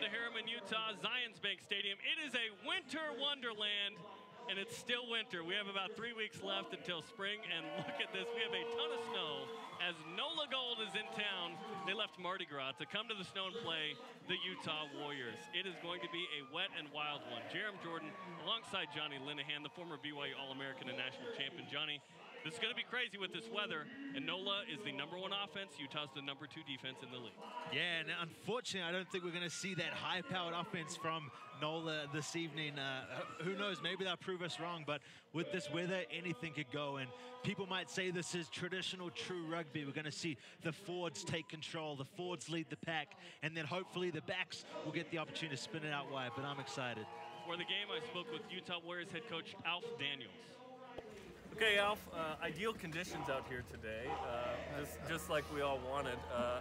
Harriman, Utah, Zions Bank Stadium. It is a winter wonderland, and it's still winter. We have about 3 weeks left until spring, and look at this. We have a ton of snow as NOLA Gold is in town. They left Mardi Gras to come to the snow and play the Utah Warriors. It is going to be a wet and wild one. Jerem Jordan alongside Johnny Linehan, the former BYU All-American and national champion. Johnny, this is going to be crazy with this weather, and NOLA is the #1 offense. Utah's the #2 defense in the league. Yeah, and unfortunately, I don't think we're going to see that high-powered offense from NOLA this evening. Who knows? Maybe they'll prove us wrong, but with this weather, anything could go, and people might say this is traditional true rugby. We're going to see the forwards take control, the forwards lead the pack, and then hopefully the backs will get the opportunity to spin it out wide, but I'm excited. For the game, I spoke with Utah Warriors head coach Alf Daniels. Okay, Alf, ideal conditions out here today, just like we all wanted.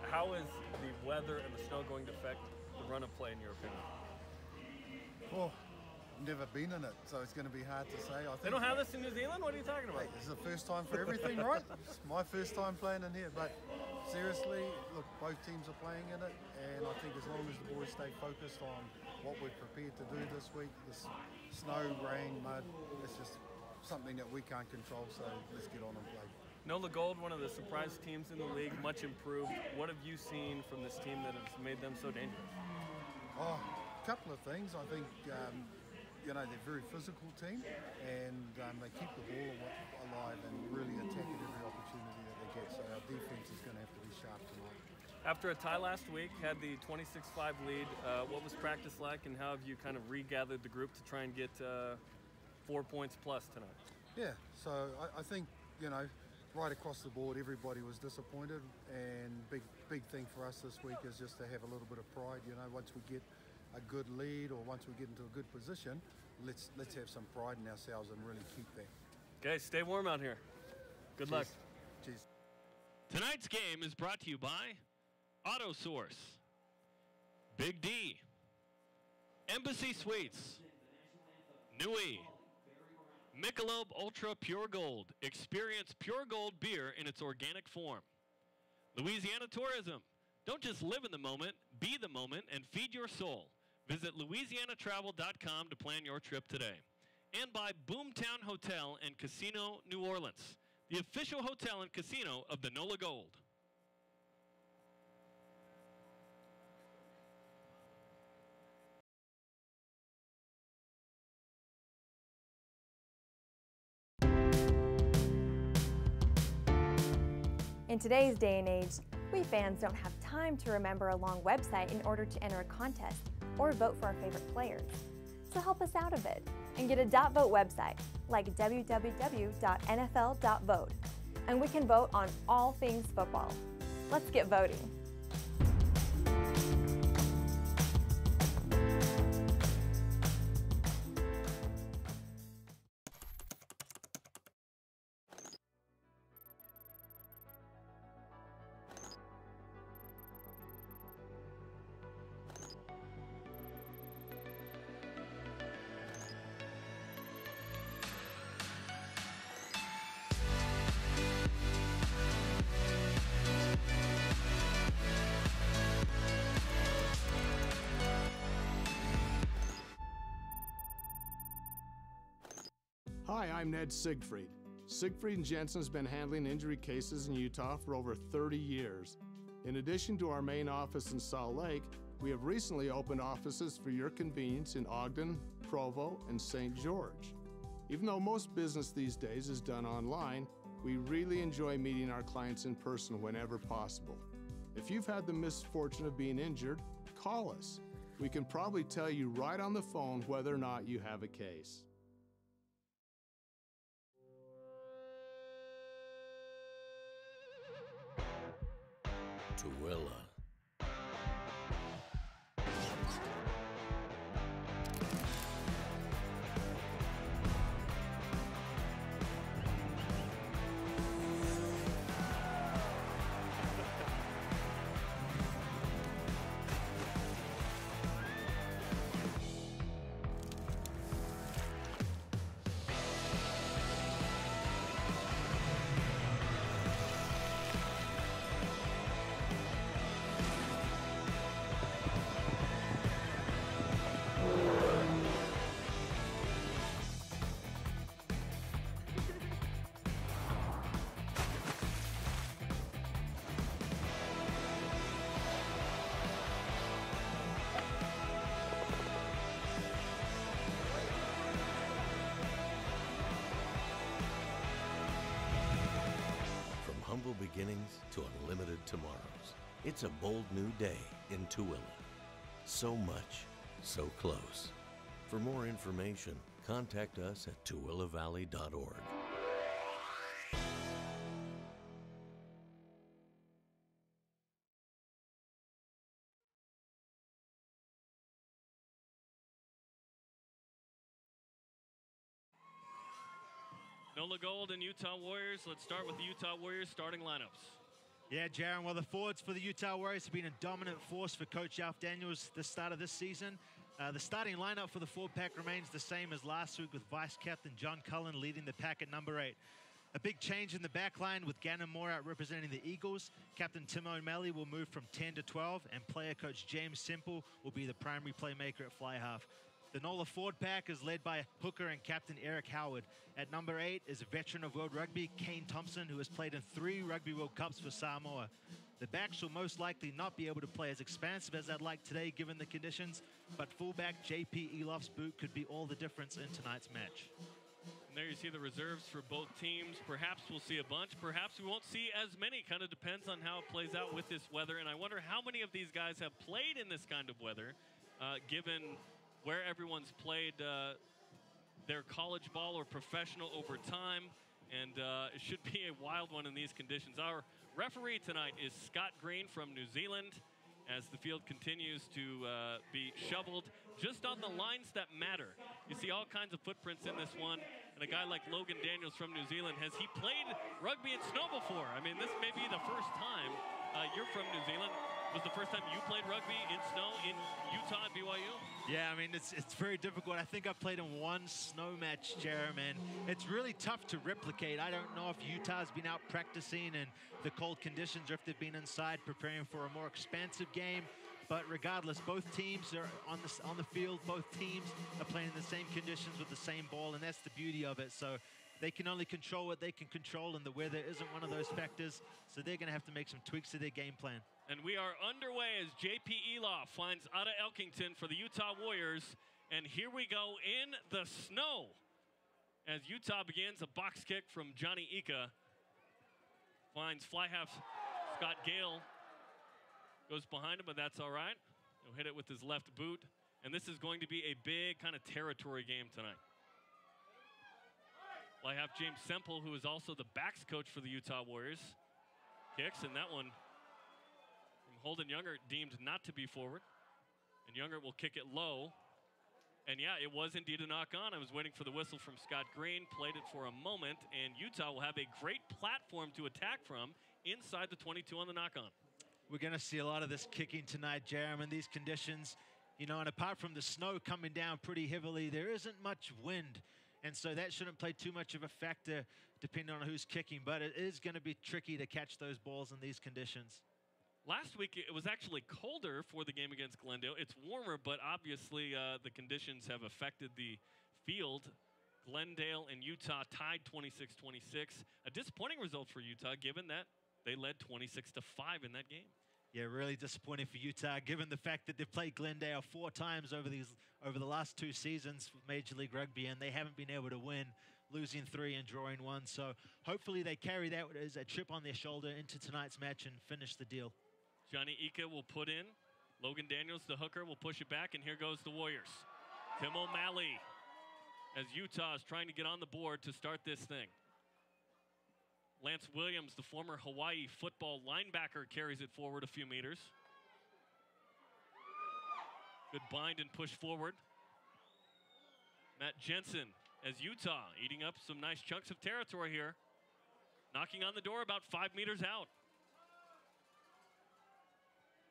How is the weather and the snow going to affect the run of play in your opinion? Well, I've never been in it, so it's going to be hard to say. I think they don't have this in New Zealand? What are you talking about? This is the first time for everything, right? It's my first time playing in here, but seriously, look, both teams are playing in it, and I think as long as the boys stay focused on what we're prepared to do this week, this snow, rain, mud, it's just something that we can't control, so let's get on and play. NOLA Gold, one of the surprise teams in the league, much improved. What have you seen from this team that has made them so dangerous? Oh, a couple of things. I think, you know, they're a very physical team, and they keep the ball alive and really attack at every opportunity that they get, so our defense is going to have to be sharp tonight. After a tie last week, had the 26-5 lead, what was practice like, and how have you kind of regathered the group to try and get 4 points plus tonight? Yeah, so I think, you know, right across the board, everybody was disappointed, and big thing for us this week is just to have a little bit of pride. You know, once we get a good lead or once we get into a good position, let's have some pride in ourselves and really keep that. Okay, stay warm out here. Good luck. Cheers. Tonight's game is brought to you by AutoSource, Big D, Embassy Suites, Nui, Michelob Ultra Pure Gold. Experience pure gold beer in its organic form. Louisiana Tourism. Don't just live in the moment, be the moment, and feed your soul. Visit louisianatravel.com to plan your trip today. And by Boomtown Hotel and Casino New Orleans, the official hotel and casino of the NOLA Gold. In today's day and age, we fans don't have time to remember a long website in order to enter a contest or vote for our favorite players. So help us out a bit and get a .vote website like www.nfl.vote, and we can vote on all things football. Let's get voting. Hi, I'm Ned Siegfried. Siegfried & Jensen has been handling injury cases in Utah for over 30 years. In addition to our main office in Salt Lake, we have recently opened offices for your convenience in Ogden, Provo, and St. George. Even though most business these days is done online, we really enjoy meeting our clients in person whenever possible. If you've had the misfortune of being injured, call us. We can probably tell you right on the phone whether or not you have a case. Tooele. beginnings to unlimited tomorrows. It's a bold new day in Tooele. So much, so close. For more information, contact us at tooelevalley.org. NOLA Gold and Utah Warriors. Let's start with the Utah Warriors starting lineups. Yeah, Jaron, well, the forwards for the Utah Warriors have been a dominant force for Coach Alf Daniels the start of this season. The starting lineup for the four-pack remains the same as last week, with Vice Captain John Cullen leading the pack at number 8. A big change in the back line with Gannon Moore out representing the Eagles. Captain Tim O'Malley will move from 10 to 12, and player coach James Semple will be the primary playmaker at fly half. The NOLA forward pack is led by hooker and captain Eric Howard. At number 8 is a veteran of World Rugby, Kane Thompson, who has played in 3 Rugby World Cups for Samoa. The backs will most likely not be able to play as expansive as I'd like today given the conditions, but fullback JP Elof's boot could be all the difference in tonight's match. And there you see the reserves for both teams. Perhaps we'll see a bunch, perhaps we won't see as many. Kind of depends on how it plays out with this weather, and I wonder how many of these guys have played in this kind of weather, given where everyone's played their college ball or professional over time, and it should be a wild one in these conditions. Our referee tonight is Scott Green from New Zealand, as the field continues to be shoveled just on the lines that matter. You see all kinds of footprints in this one, and a guy like Logan Daniels from New Zealand, has he played rugby in snow before? I mean, this may be the first time. You're from New Zealand. Was the first time you played rugby in snow in Utah at BYU? Yeah, I mean, it's very difficult. I think I played in 1 snow match, Jeremy, and it's really tough to replicate. I don't know if Utah's been out practicing in the cold conditions or if they've been inside preparing for a more expansive game. But regardless, both teams are on the field. Both teams are playing in the same conditions with the same ball, and that's the beauty of it. So they can only control what they can control, and the weather isn't one of those factors. So they're going to have to make some tweaks to their game plan. And we are underway as JP Eloff finds Ada Elkington for the Utah Warriors. And here we go in the snow as Utah begins a box kick from Johnny Ika. Finds fly half Scott Gale. Goes behind him, but that's all right. He'll hit it with his left boot. And this is going to be a big kind of territory game tonight. Fly half James Semple, who is also the backs coach for the Utah Warriors, kicks, and that one Holden Younger deemed not to be forward. And Younger will kick it low. And yeah, it was indeed a knock on. I was waiting for the whistle from Scott Green, played it for a moment, and Utah will have a great platform to attack from inside the 22 on the knock on. We're going to see a lot of this kicking tonight, Jeremy, in these conditions. You know, and apart from the snow coming down pretty heavily, there isn't much wind. And so that shouldn't play too much of a factor depending on who's kicking. But it is going to be tricky to catch those balls in these conditions. Last week, it was actually colder for the game against Glendale. It's warmer, but obviously the conditions have affected the field. Glendale and Utah tied 26-26. A disappointing result for Utah, given that they led 26-5 in that game. Yeah, really disappointing for Utah, given the fact that they've played Glendale 4 times over the last 2 seasons with Major League Rugby, and they haven't been able to win, losing 3 and drawing 1. So hopefully they carry that as a chip on their shoulder into tonight's match and finish the deal. Johnny Ika will put in. Logan Daniels, the hooker, will push it back, and here goes the Warriors. Tim O'Malley, as Utah is trying to get on the board to start this thing. Lance Williams, the former Hawaii football linebacker, carries it forward a few meters. Good bind and push forward. Matt Jensen, as Utah, eating up some nice chunks of territory here. Knocking on the door about 5 meters out.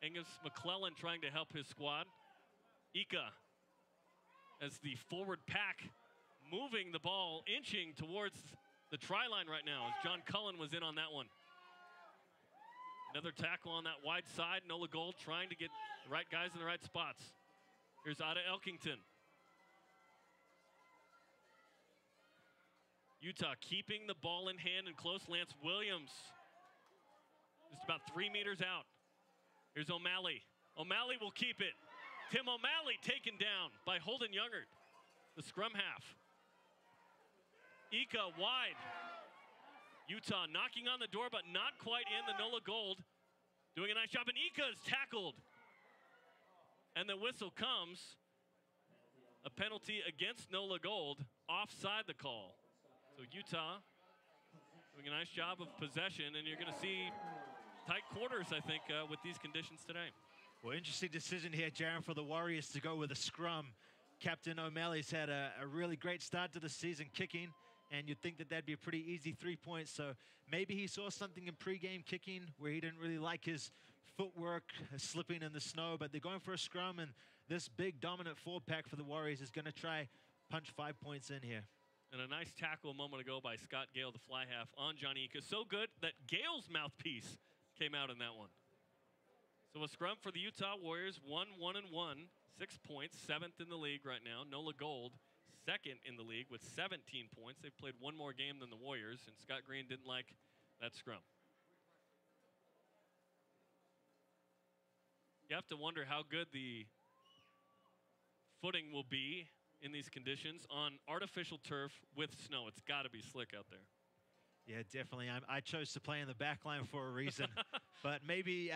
Angus McClellan trying to help his squad. Ika, as the forward pack, moving the ball, inching towards the try line right now, as John Cullen was in on that one. Another tackle on that wide side. NOLA Gold trying to get the right guys in the right spots. Here's Ada Elkington. Utah keeping the ball in hand and close. Lance Williams just about 3 meters out. Here's O'Malley. O'Malley will keep it. Tim O'Malley taken down by Holden Youngert, the scrum half. Ika wide. Utah knocking on the door, but not quite in. The NOLA Gold doing a nice job, and Ika is tackled. And the whistle comes. A penalty against NOLA Gold, offside the call. So Utah doing a nice job of possession, and you're going to see tight quarters, I think, with these conditions today. Well, interesting decision here, Jaron, for the Warriors to go with a scrum. Captain O'Malley's had a really great start to the season kicking, and you'd think that that'd be a pretty easy 3 points. So maybe he saw something in pregame kicking where he didn't really like his footwork slipping in the snow, but they're going for a scrum, and this big dominant forward pack for the Warriors is going to try punch 5 points in here. And a nice tackle a moment ago by Scott Gale, the fly half, on Johnny Ika. So good that Gale's mouthpiece came out in that one. So a scrum for the Utah Warriors, 1-1-1, 6 points, 7th in the league right now. NOLA Gold, 2nd in the league with 17 points. They've played one more game than the Warriors, and Scott Green didn't like that scrum. You have to wonder how good the footing will be in these conditions on artificial turf with snow. It's got to be slick out there. Yeah, definitely. I chose to play in the back line for a reason. But maybe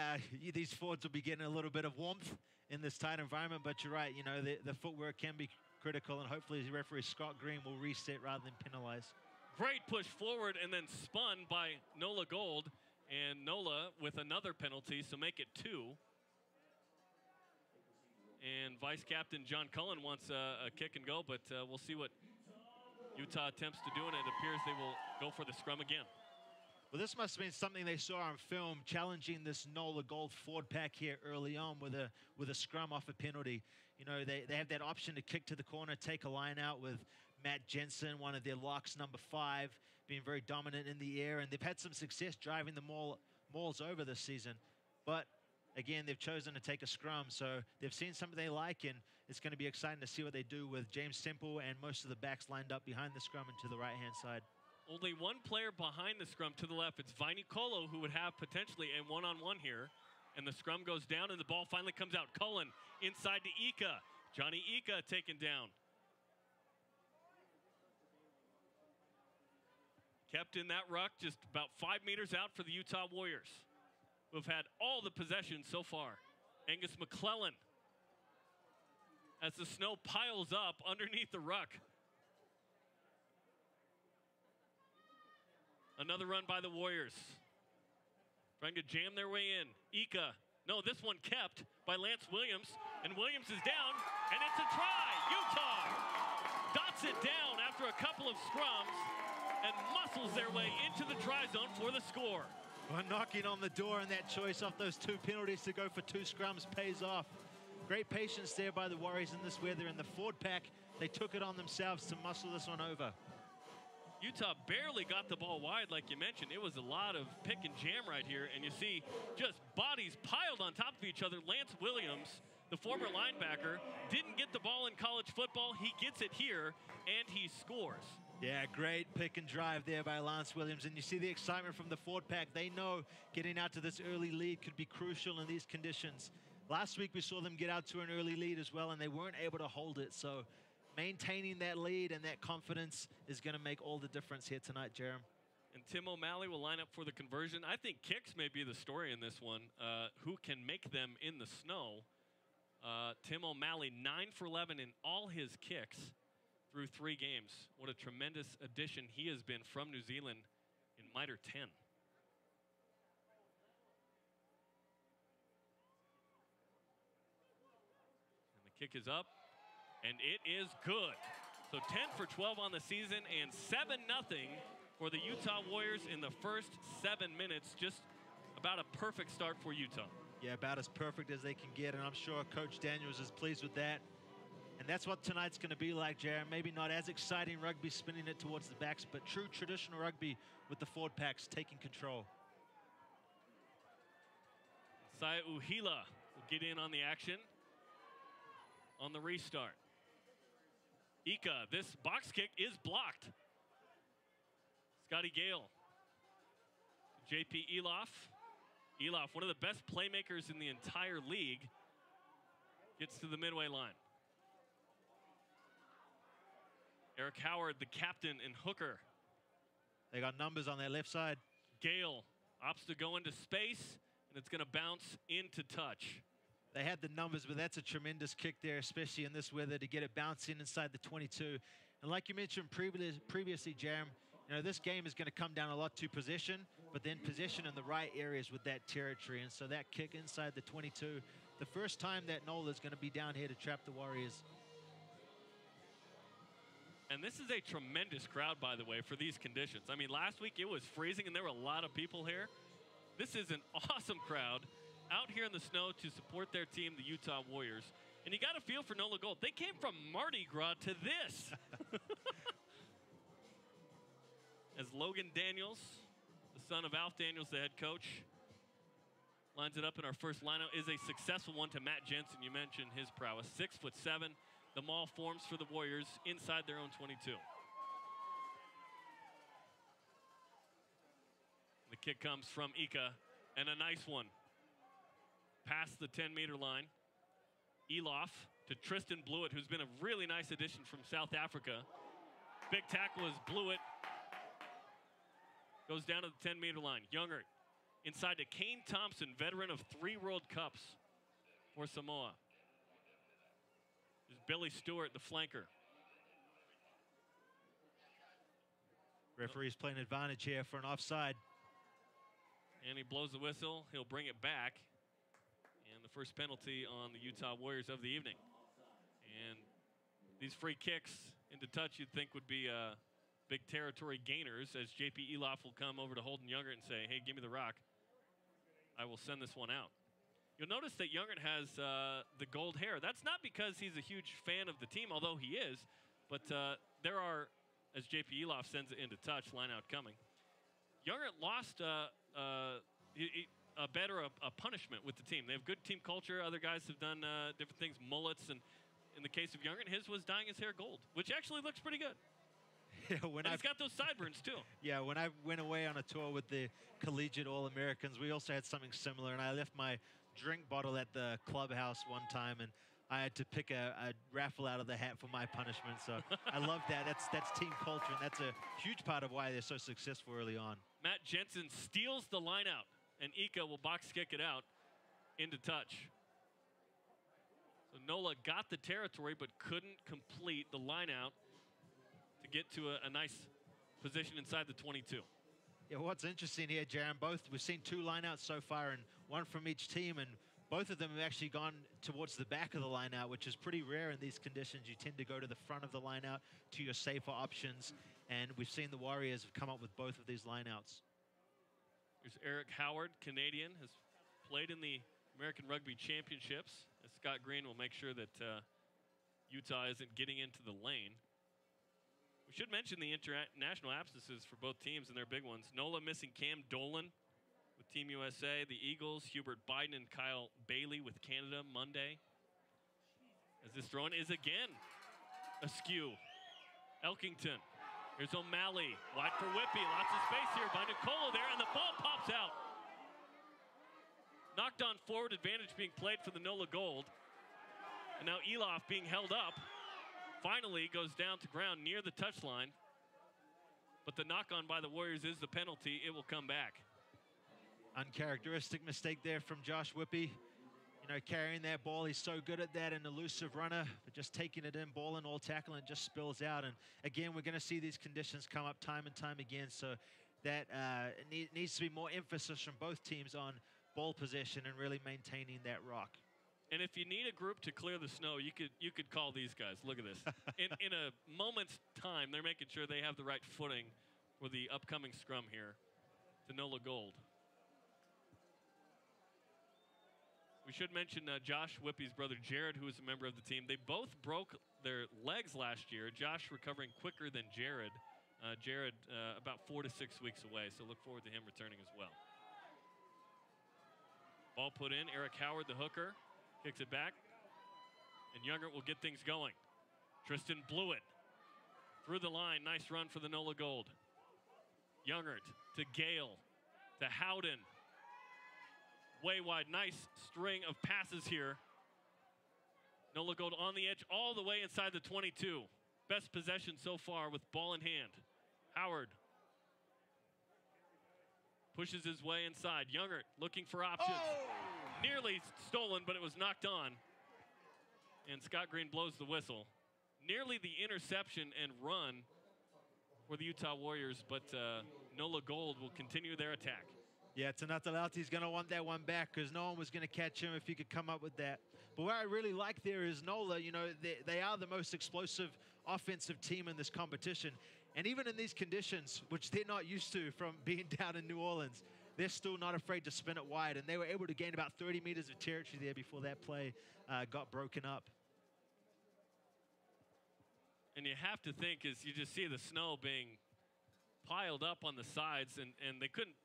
these forwards will be getting a little bit of warmth in this tight environment. But you're right, you know, the footwork can be critical. And hopefully the referee, Scott Green, will reset rather than penalize. Great push forward and then spun by NOLA Gold. And NOLA with another penalty, so make it 2. And Vice Captain John Cullen wants a kick and go, but we'll see what Utah attempts to do, and it appears they will go for the scrum again. Well, this must have been something they saw on film, challenging this NOLA Gold forward pack here early on with a scrum off a penalty. You know, they have that option to kick to the corner, take a line out with Matt Jensen, one of their locks, number 5, being very dominant in the air, and they've had some success driving the mauls over this season. But again, they've chosen to take a scrum, so they've seen something they like, and it's going to be exciting to see what they do with James Semple and most of the backs lined up behind the scrum and to the right-hand side. Only one player behind the scrum to the left. It's Viney Colo, who would have potentially a one-on-one here, and the scrum goes down, and the ball finally comes out. Cullen inside to Ika. Johnny Ika taken down. Kept in that ruck, just about 5 meters out for the Utah Warriors, who have had all the possession so far. Angus McClellan, as the snow piles up underneath the ruck. Another run by the Warriors, trying to jam their way in. Ika, no, this one kept by Lance Williams, and Williams is down, and it's a try. Utah dots it down after a couple of scrums and muscles their way into the try zone for the score. Well, knocking on the door, and that choice off those 2 penalties to go for 2 scrums pays off. Great patience there by the Warriors in this weather. In the forward pack, they took it on themselves to muscle this one over. Utah barely got the ball wide, like you mentioned. It was a lot of pick and jam right here, and you see just bodies piled on top of each other. Lance Williams, the former linebacker, didn't get the ball in college football. He gets it here, and he scores. Yeah, great pick and drive there by Lance Williams. And you see the excitement from the forward pack. They know getting out to this early lead could be crucial in these conditions. Last week we saw them get out to an early lead as well, and they weren't able to hold it. So maintaining that lead and that confidence is going to make all the difference here tonight, Jerem. And Tim O'Malley will line up for the conversion. I think kicks may be the story in this one. Who can make them in the snow? Tim O'Malley, 9 for 11 in all his kicks through 3 games. What a tremendous addition he has been from New Zealand in Mitre 10. And the kick is up, and it is good. So 10 for 12 on the season, and 7-0 for the Utah Warriors in the first 7 minutes. Just about a perfect start for Utah. Yeah, about as perfect as they can get, and I'm sure Coach Daniels is pleased with that. And that's what tonight's going to be like, Jaron. Maybe not as exciting rugby, spinning it towards the backs, but true traditional rugby with the forward packs taking control. Saya Uhila will get in on the action on the restart. Ika, this box kick is blocked. Scotty Gale. JP Eloff. Eloff, one of the best playmakers in the entire league, gets to the midway line. Eric Howard, the captain and hooker They got numbers on their left side. Gale opts to go into space, and it's going to bounce into touch. They had the numbers, but that's a tremendous kick there, especially in this weather, to get it bouncing inside the 22. And like you mentioned previously, Jerem, you know, this game is going to come down a lot to possession, but then possession in the right areas with that territory. And so that kick inside the 22, the first time that NOLA is going to be down here to trap the Warriors. And this is a tremendous crowd, by the way, for these conditions. I mean, last week it was freezing and there were a lot of people here. This is an awesome crowd out here in the snow to support their team, the Utah Warriors. And you got to feel for NOLA Gold. They came from Mardi Gras to this. As Logan Daniels, the son of Alf Daniels, the head coach, lines it up in our first lineup, is a successful one to Matt Jensen. You mentioned his prowess. 6'7". The maul forms for the Warriors inside their own 22. The kick comes from Ika, and a nice one. Past the 10-meter line. Elof to Tristan Blewett, who's been a really nice addition from South Africa. Big tackle is Blewett. Goes down to the 10-meter line. Youngert inside to Kane Thompson, veteran of 3 World Cups for Samoa. There's Billy Stewart, the flanker. Referee's playing advantage here for an offside. And he blows the whistle. He'll bring it back. And the first penalty on the Utah Warriors of the evening. And these free kicks into touch you'd think would be big territory gainers, as JP Elof will come over to Holden Youngert and say, hey, give me the rock. I will send this one out. You'll notice that Youngert has the gold hair. That's not because he's a huge fan of the team, although he is. But there are, as JP Elof sends it into touch, line out coming. Youngert lost a bet or a punishment with the team. They have good team culture. Other guys have done different things, mullets. And in the case of Youngert, his was dyeing his hair gold, which actually looks pretty good. Yeah, and he's got those sideburns, too. Yeah, when I went away on a tour with the collegiate All-Americans, we also had something similar, and I left my drink bottle at the clubhouse one time, and I had to pick a raffle out of the hat for my punishment. So I love that. That's team culture, and that's a huge part of why they're so successful early on. Matt Jensen steals the line out, and Ika will box kick it out into touch. So NOLA got the territory, but couldn't complete the line out to get to a nice position inside the 22. Yeah, what's interesting here, Jaron, we've seen 2 lineouts so far, and one from each team, and both of them have actually gone towards the back of the lineout, which is pretty rare in these conditions. You tend to go to the front of the lineout to your safer options, and we've seen the Warriors have come up with both of these lineouts. Here's Eric Howard, Canadian, has played in the American Rugby Championships. And Scott Green will make sure that Utah isn't getting into the lane. We should mention the international absences for both teams, and they're big ones. NOLA missing Cam Dolan with Team USA. The Eagles, Hubert Biden and Kyle Bailey with Canada Monday. As this throw-in is again askew. Elkington. Here's O'Malley. Wide for Whippy. Lots of space here by Nicolo there, and the ball pops out. Knocked on forward, advantage being played for the NOLA Gold. And now Elof being held up. Finally goes down to ground near the touchline. But the knock-on by the Warriors is the penalty. It will come back. Uncharacteristic mistake there from Josh Whippy. You know, carrying that ball, he's so good at that, an elusive runner, but just taking it in, ball and all tackling, just spills out. And again, we're going to see these conditions come up time and time again. So that needs to be more emphasis from both teams on ball possession and really maintaining that rock. And if you need a group to clear the snow, you could call these guys. Look at this. In a moment's time, they're making sure they have the right footing for the upcoming scrum here to NOLA Gold. We should mention Josh Whippy's brother, Jared, who is a member of the team. They both broke their legs last year. Josh recovering quicker than Jared. Jared about 4 to 6 weeks away, so look forward to him returning as well. Ball put in. Eric Howard, the hooker, kicks it back. And Youngert will get things going. Tristan Blewett through the line. Nice run for the NOLA Gold. Youngert to Gale to Howden. Way wide, nice string of passes here. NOLA Gold on the edge all the way inside the 22. Best possession so far with ball in hand. Howard pushes his way inside. Youngert looking for options. Nearly stolen, but it was knocked on. And Scott Green blows the whistle. Nearly the interception and run for the Utah Warriors, but NOLA Gold will continue their attack. Yeah, Tanatalati's going to want that one back because no one was going to catch him if he could come up with that. But what I really like there is NOLA, you know, they are the most explosive offensive team in this competition. And even in these conditions, which they're not used to from being down in New Orleans, they're still not afraid to spin it wide. And they were able to gain about 30 meters of territory there before that play got broken up. And you have to think, as you just see the snow being piled up on the sides, and they couldn't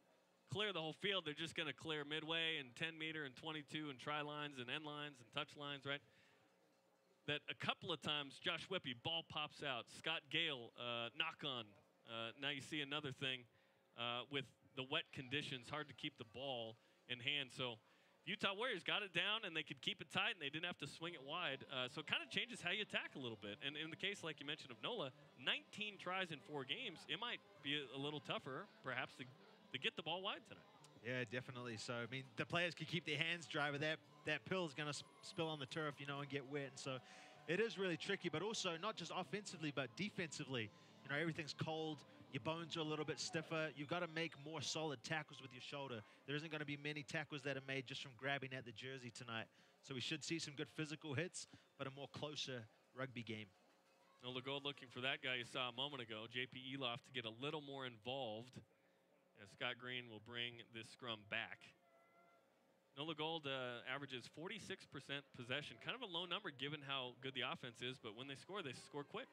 clear the whole field. They're just going to clear midway and 10 meter and 22 and try lines and end lines and touch lines, right? That a couple of times, Josh Whippy, ball pops out. Scott Gale, knock on. Now you see another thing with the wet conditions, hard to keep the ball in hand. So Utah Warriors got it down, and they could keep it tight, and they didn't have to swing it wide. So it kind of changes how you attack a little bit. And in the case, like you mentioned, of NOLA, 19 tries in 4 games, it might be a little tougher, perhaps, to get the ball wide tonight. Yeah, definitely. So, I mean, the players can keep their hands dry, but that pill is going to spill on the turf, you know, and get wet. And so it is really tricky, but also not just offensively, but defensively. You know, everything's cold. Your bones are a little bit stiffer. You've got to make more solid tackles with your shoulder. There isn't going to be many tackles that are made just from grabbing at the jersey tonight. So we should see some good physical hits, but a more closer rugby game. NOLA Gold looking for that guy you saw a moment ago, J.P. Eloff, to get a little more involved, as Scott Green will bring this scrum back. NOLA Gold averages 46% possession. Kind of a low number given how good the offense is, but when they score quick.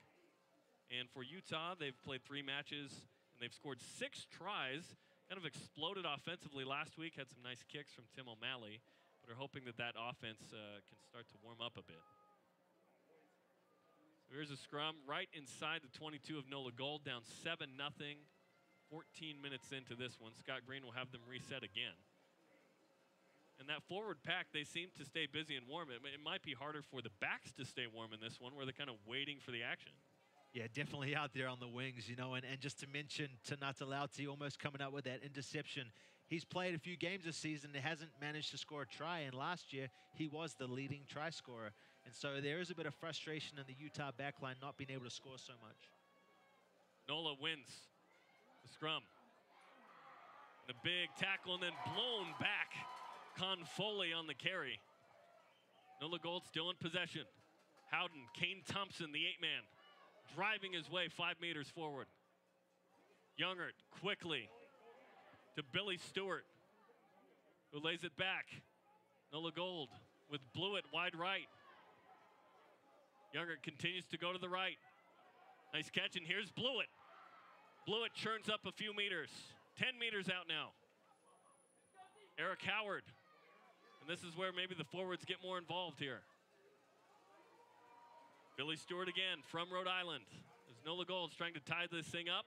And for Utah, they've played 3 matches, and they've scored 6 tries. Kind of exploded offensively last week, had some nice kicks from Tim O'Malley, but are hoping that offense can start to warm up a bit. So here's a scrum right inside the 22 of NOLA Gold, down 7-0. 14 minutes into this one. Scott Green will have them reset again. And that forward pack, they seem to stay busy and warm. It might be harder for the backs to stay warm in this one, where they're kind of waiting for the action. Yeah, definitely out there on the wings, you know, and just to mention Tanatalauti almost coming up with that interception. He's played a few games this season and hasn't managed to score a try, and last year he was the leading try scorer. And so there is a bit of frustration in the Utah backline not being able to score so much. NOLA wins the scrum. The big tackle and then blown back. Con Foley on the carry. NOLA Gold still in possession. Howden, Kane Thompson, the 8-man. Driving his way 5 meters forward. Youngert quickly to Billy Stewart, who lays it back. NOLA Gold with Blewett wide right. Youngert continues to go to the right. Nice catch, and here's Blewett. Blewett churns up a few meters. 10 meters out now. Eric Howard. And this is where maybe the forwards get more involved here. Billy Stewart again from Rhode Island. As NOLA Gold's trying to tie this thing up.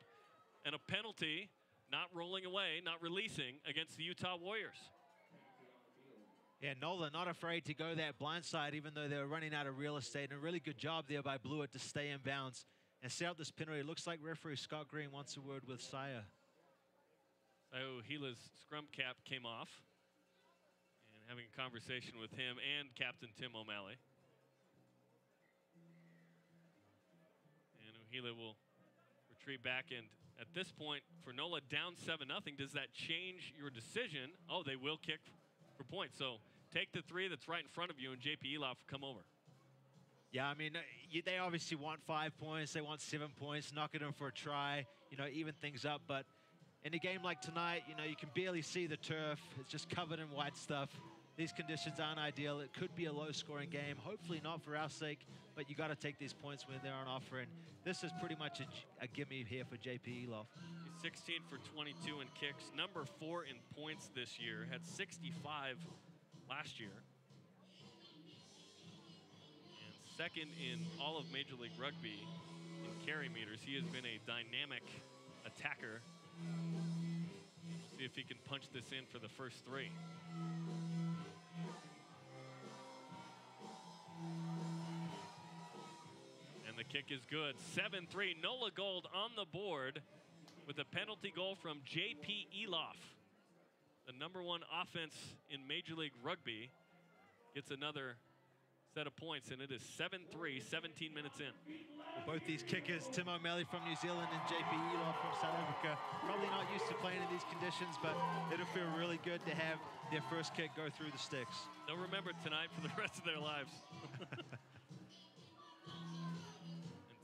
And a penalty, not rolling away, not releasing against the Utah Warriors. Yeah, NOLA not afraid to go that blind side, even though they were running out of real estate. And a really good job there by Blewett to stay in bounds and set up this penalty. It looks like referee Scott Green wants a word with Saya. So Gila's scrum cap came off. And having a conversation with him and Captain Tim O'Malley. Gila will retreat back, and at this point, for NOLA down 7-0, does that change your decision? Oh, they will kick for points. So take the 3 that's right in front of you, and J.P. Eloff come over. Yeah, I mean, they obviously want 5 points. They want 7 points, knock it in for a try, you know, even things up. But in a game like tonight, you know, you can barely see the turf. It's just covered in white stuff. These conditions aren't ideal. It could be a low-scoring game. Hopefully not for our sake, but you got to take these points when they're on offer. And this is pretty much a gimme here for J.P. Eloff. He's 16 for 22 in kicks. Number 4 in points this year. Had 65 last year. And second in all of Major League Rugby in carry meters. He has been a dynamic attacker. See if he can punch this in for the first 3. And the kick is good. 7-3, NOLA Gold on the board with a penalty goal from J.P. Eloff. the #1 offense in Major League Rugby, gets another set of points, and it is 7-3, 17 minutes in. Well, both these kickers, Tim O'Malley from New Zealand and JP Eloff from South Africa, probably not used to playing in these conditions, but it'll feel really good to have their first kick go through the sticks. They'll remember tonight for the rest of their lives. And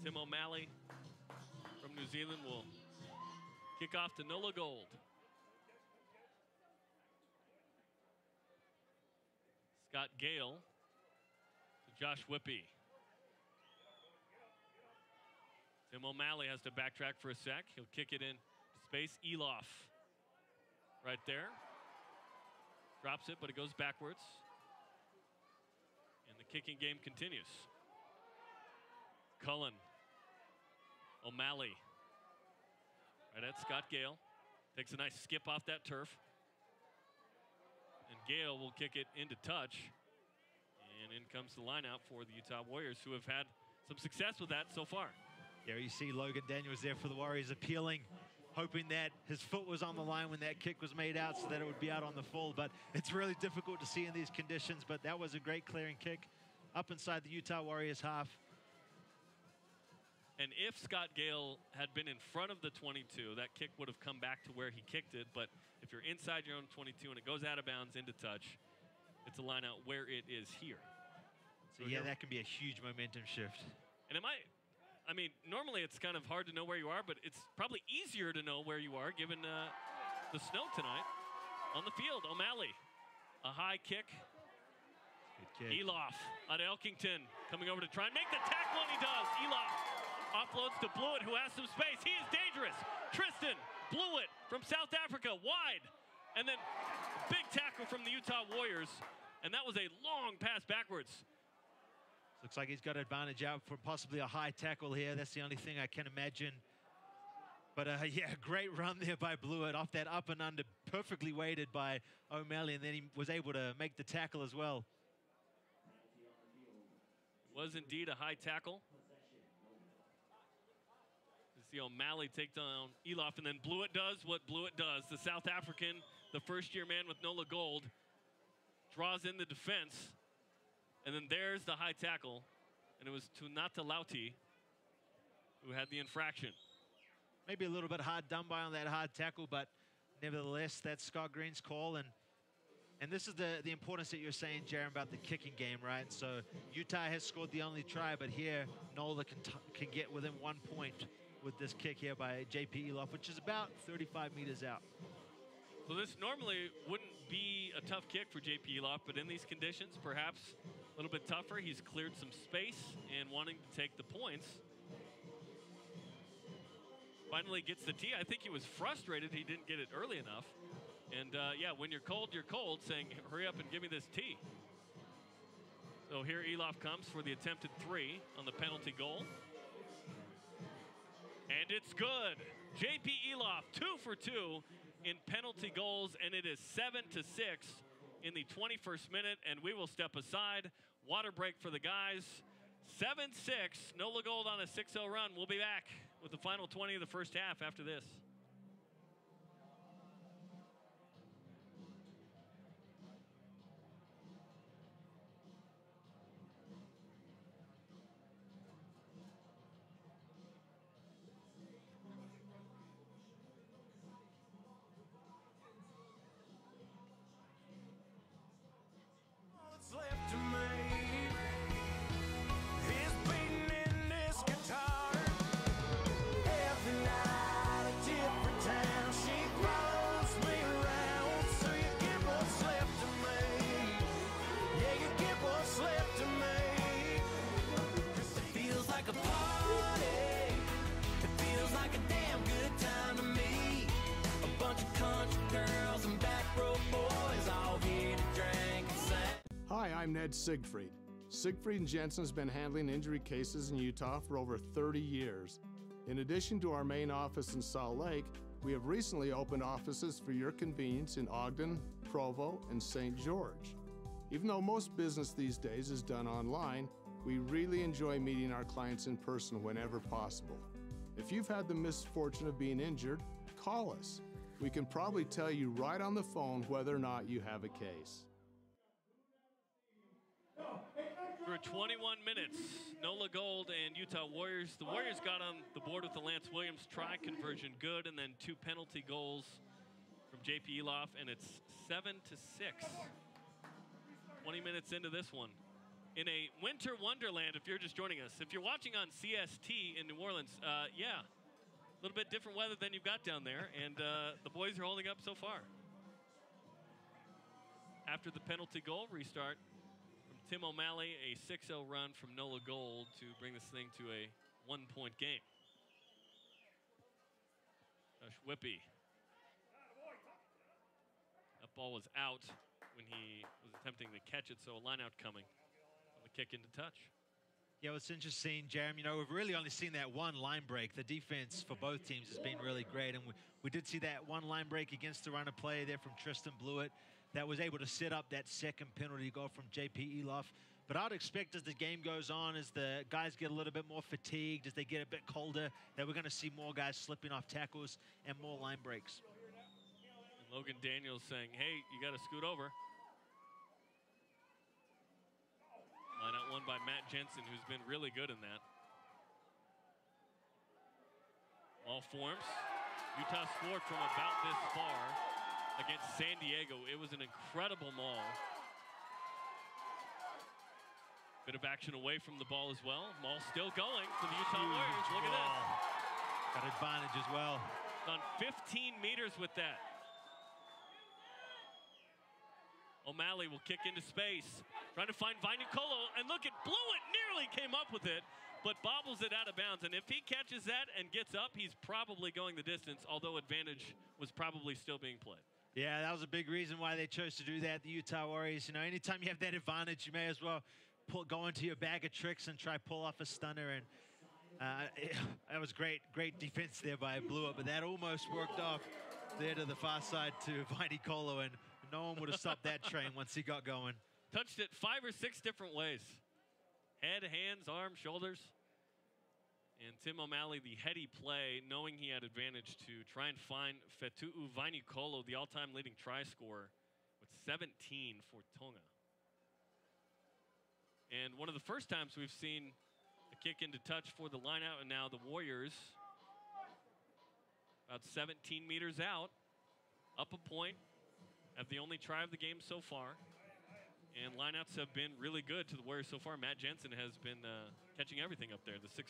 Tim O'Malley from New Zealand will kick off to NOLA Gold. Scott Gale to Josh Whippy. Tim O'Malley has to backtrack for a sec. He'll kick it in to space. Eloff right there. Drops it, but it goes backwards. And the kicking game continues. Cullen. O'Malley. Right at Scott Gale. Takes a nice skip off that turf. And Gale will kick it into touch. And in comes the line out for the Utah Warriors, who have had some success with that so far. Yeah, you see Logan Daniels there for the Warriors appealing, hoping that his foot was on the line when that kick was made out so that it would be out on the full. But it's really difficult to see in these conditions. But that was a great clearing kick up inside the Utah Warriors half. And if Scott Gale had been in front of the 22, that kick would have come back to where he kicked it. But if you're inside your own 22 and it goes out of bounds into touch, it's a line out where it is here. So yeah, that can be a huge momentum shift. And I mean, normally it's kind of hard to know where you are, but it's probably easier to know where you are given the snow tonight on the field. O'Malley, a high kick. Good kick. Eloff out of Elkington coming over to try and make the tackle, and he does. Eloff offloads to Blewett, who has some space. He is dangerous. Tristan Blewett from South Africa, wide. And then big tackle from the Utah Warriors. And that was a long pass backwards. Looks like he's got advantage out for possibly a high tackle here. That's the only thing I can imagine. But yeah, great run there by Blewett off that up and under, perfectly weighted by O'Malley, and then he was able to make the tackle as well. It was indeed a high tackle. You see O'Malley take down Eloff, and then Blewett does what Blewett does. The South African, the first-year man with NOLA Gold, draws in the defense. And then there's the high tackle, and it was Tunata Lauti who had the infraction. Maybe a little bit hard done by on that hard tackle, but nevertheless, that's Scott Green's call. And this is the importance that you're saying, Jaron, about the kicking game, right? So Utah has scored the only try, but here NOLA can get within 1 point with this kick here by JP Eloff, which is about 35 meters out. So this normally wouldn't be a tough kick for JP Eloff, but in these conditions, perhaps a little bit tougher. He's cleared some space and wanting to take the points. Finally gets the tee. I think he was frustrated he didn't get it early enough. And yeah, when you're cold, saying, hurry up and give me this tee. So here Eloff comes for the attempted 3 on the penalty goal. And it's good. JP Eloff, 2 for 2 in penalty goals, and it is 7-6 in the 21st minute, and we will step aside. Water break for the guys. 7-6, NOLA Gold on a 6-0 run. We'll be back with the final 20 of the first half after this. Left to me is beating in this guitar. Every night a different town, she throws me around. So you get what's left to me. Yeah, you get what's left to me. 'Cause it feels like a party. It feels like a damn good time to me. A bunch of country girls and back row boys all here to drink and sing. Hi, I'm Ned Siegfried. Siegfried and Jensen has been handling injury cases in Utah for over 30 years. In addition to our main office in Salt Lake, we have recently opened offices for your convenience in Ogden, Provo, and St. George. Even though most business these days is done online, we really enjoy meeting our clients in person whenever possible. If you've had the misfortune of being injured, call us. We can probably tell you right on the phone whether or not you have a case. For 21 minutes, NOLA Gold and Utah Warriors. The Warriors got on the board with the Lance Williams try conversion good, and then 2 penalty goals from JP Eloff, and it's 7-6. 20 minutes into this one. In a winter wonderland, if you're just joining us. If you're watching on CST in New Orleans, yeah, a little bit different weather than you've got down there, and the boys are holding up so far. After the penalty goal, restart from Tim O'Malley, a 6-0 run from NOLA Gold to bring this thing to a 1-point game. Josh Whippy. That ball was out when he was attempting to catch it, so a line out coming on the kick into touch. Yeah, what's interesting, Jeremy, you know, we've really only seen that one line break. The defense for both teams has been really great, and we did see that one line break against the runner play there from Tristan Blewett that was able to set up that second penalty goal from JP Eloff. But I'd expect as the game goes on, as the guys get a little bit more fatigued, as they get a bit colder, that we're going to see more guys slipping off tackles and more line breaks. And Logan Daniels saying, hey, you got to scoot over. Line out won by Matt Jensen, who's been really good in that. All forms. Utah scored from about this far against San Diego. It was an incredible maul. Bit of action away from the ball as well. Maul still going for the Utah Warriors. Look at this. Got advantage as well. On 15 meters with that. O'Malley will kick into space. Trying to find Vainicolo, and look at Blewett nearly came up with it, but bobbles it out of bounds. And if he catches that and gets up, he's probably going the distance, although advantage was probably still being played. Yeah, that was a big reason why they chose to do that, the Utah Warriors. You know, anytime you have that advantage, you may as well go into your bag of tricks and try pull off a stunner. And that was great defense there by Blewett, but that almost worked off there to the far side to Vainicolo, and no one would have stopped that train once he got going. Touched it 5 or 6 different ways. Head, hands, arms, shoulders. And Tim O'Malley, the heady play, knowing he had advantage to try and find Fetu'u Vainicolo, the all-time leading try scorer, with 17 for Tonga. And one of the first times we've seen a kick into touch for the lineout, and now the Warriors, about 17 meters out, up a point, have the only try of the game so far. And lineouts have been really good to the Warriors so far. Matt Jensen has been catching everything up there, the 6'7"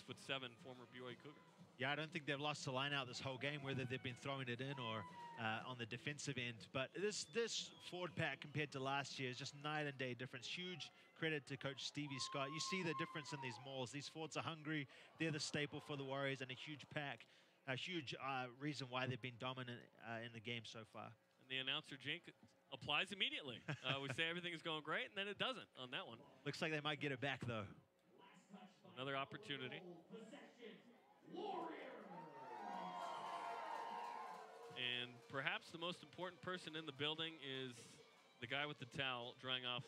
former BYU Cougar. Yeah, I don't think they've lost the lineout this whole game, whether they've been throwing it in or on the defensive end. But this forward pack compared to last year is just night and day difference. Huge credit to Coach Stevie Scott. You see the difference in these mauls. These forwards are hungry. They're the staple for the Warriors, and a huge pack, a huge reason why they've been dominant in the game so far. And the announcer jinx applies immediately. We say everything is going great, and then it doesn't on that one. Looks like they might get it back, though. Another opportunity. And perhaps the most important person in the building is the guy with the towel drying off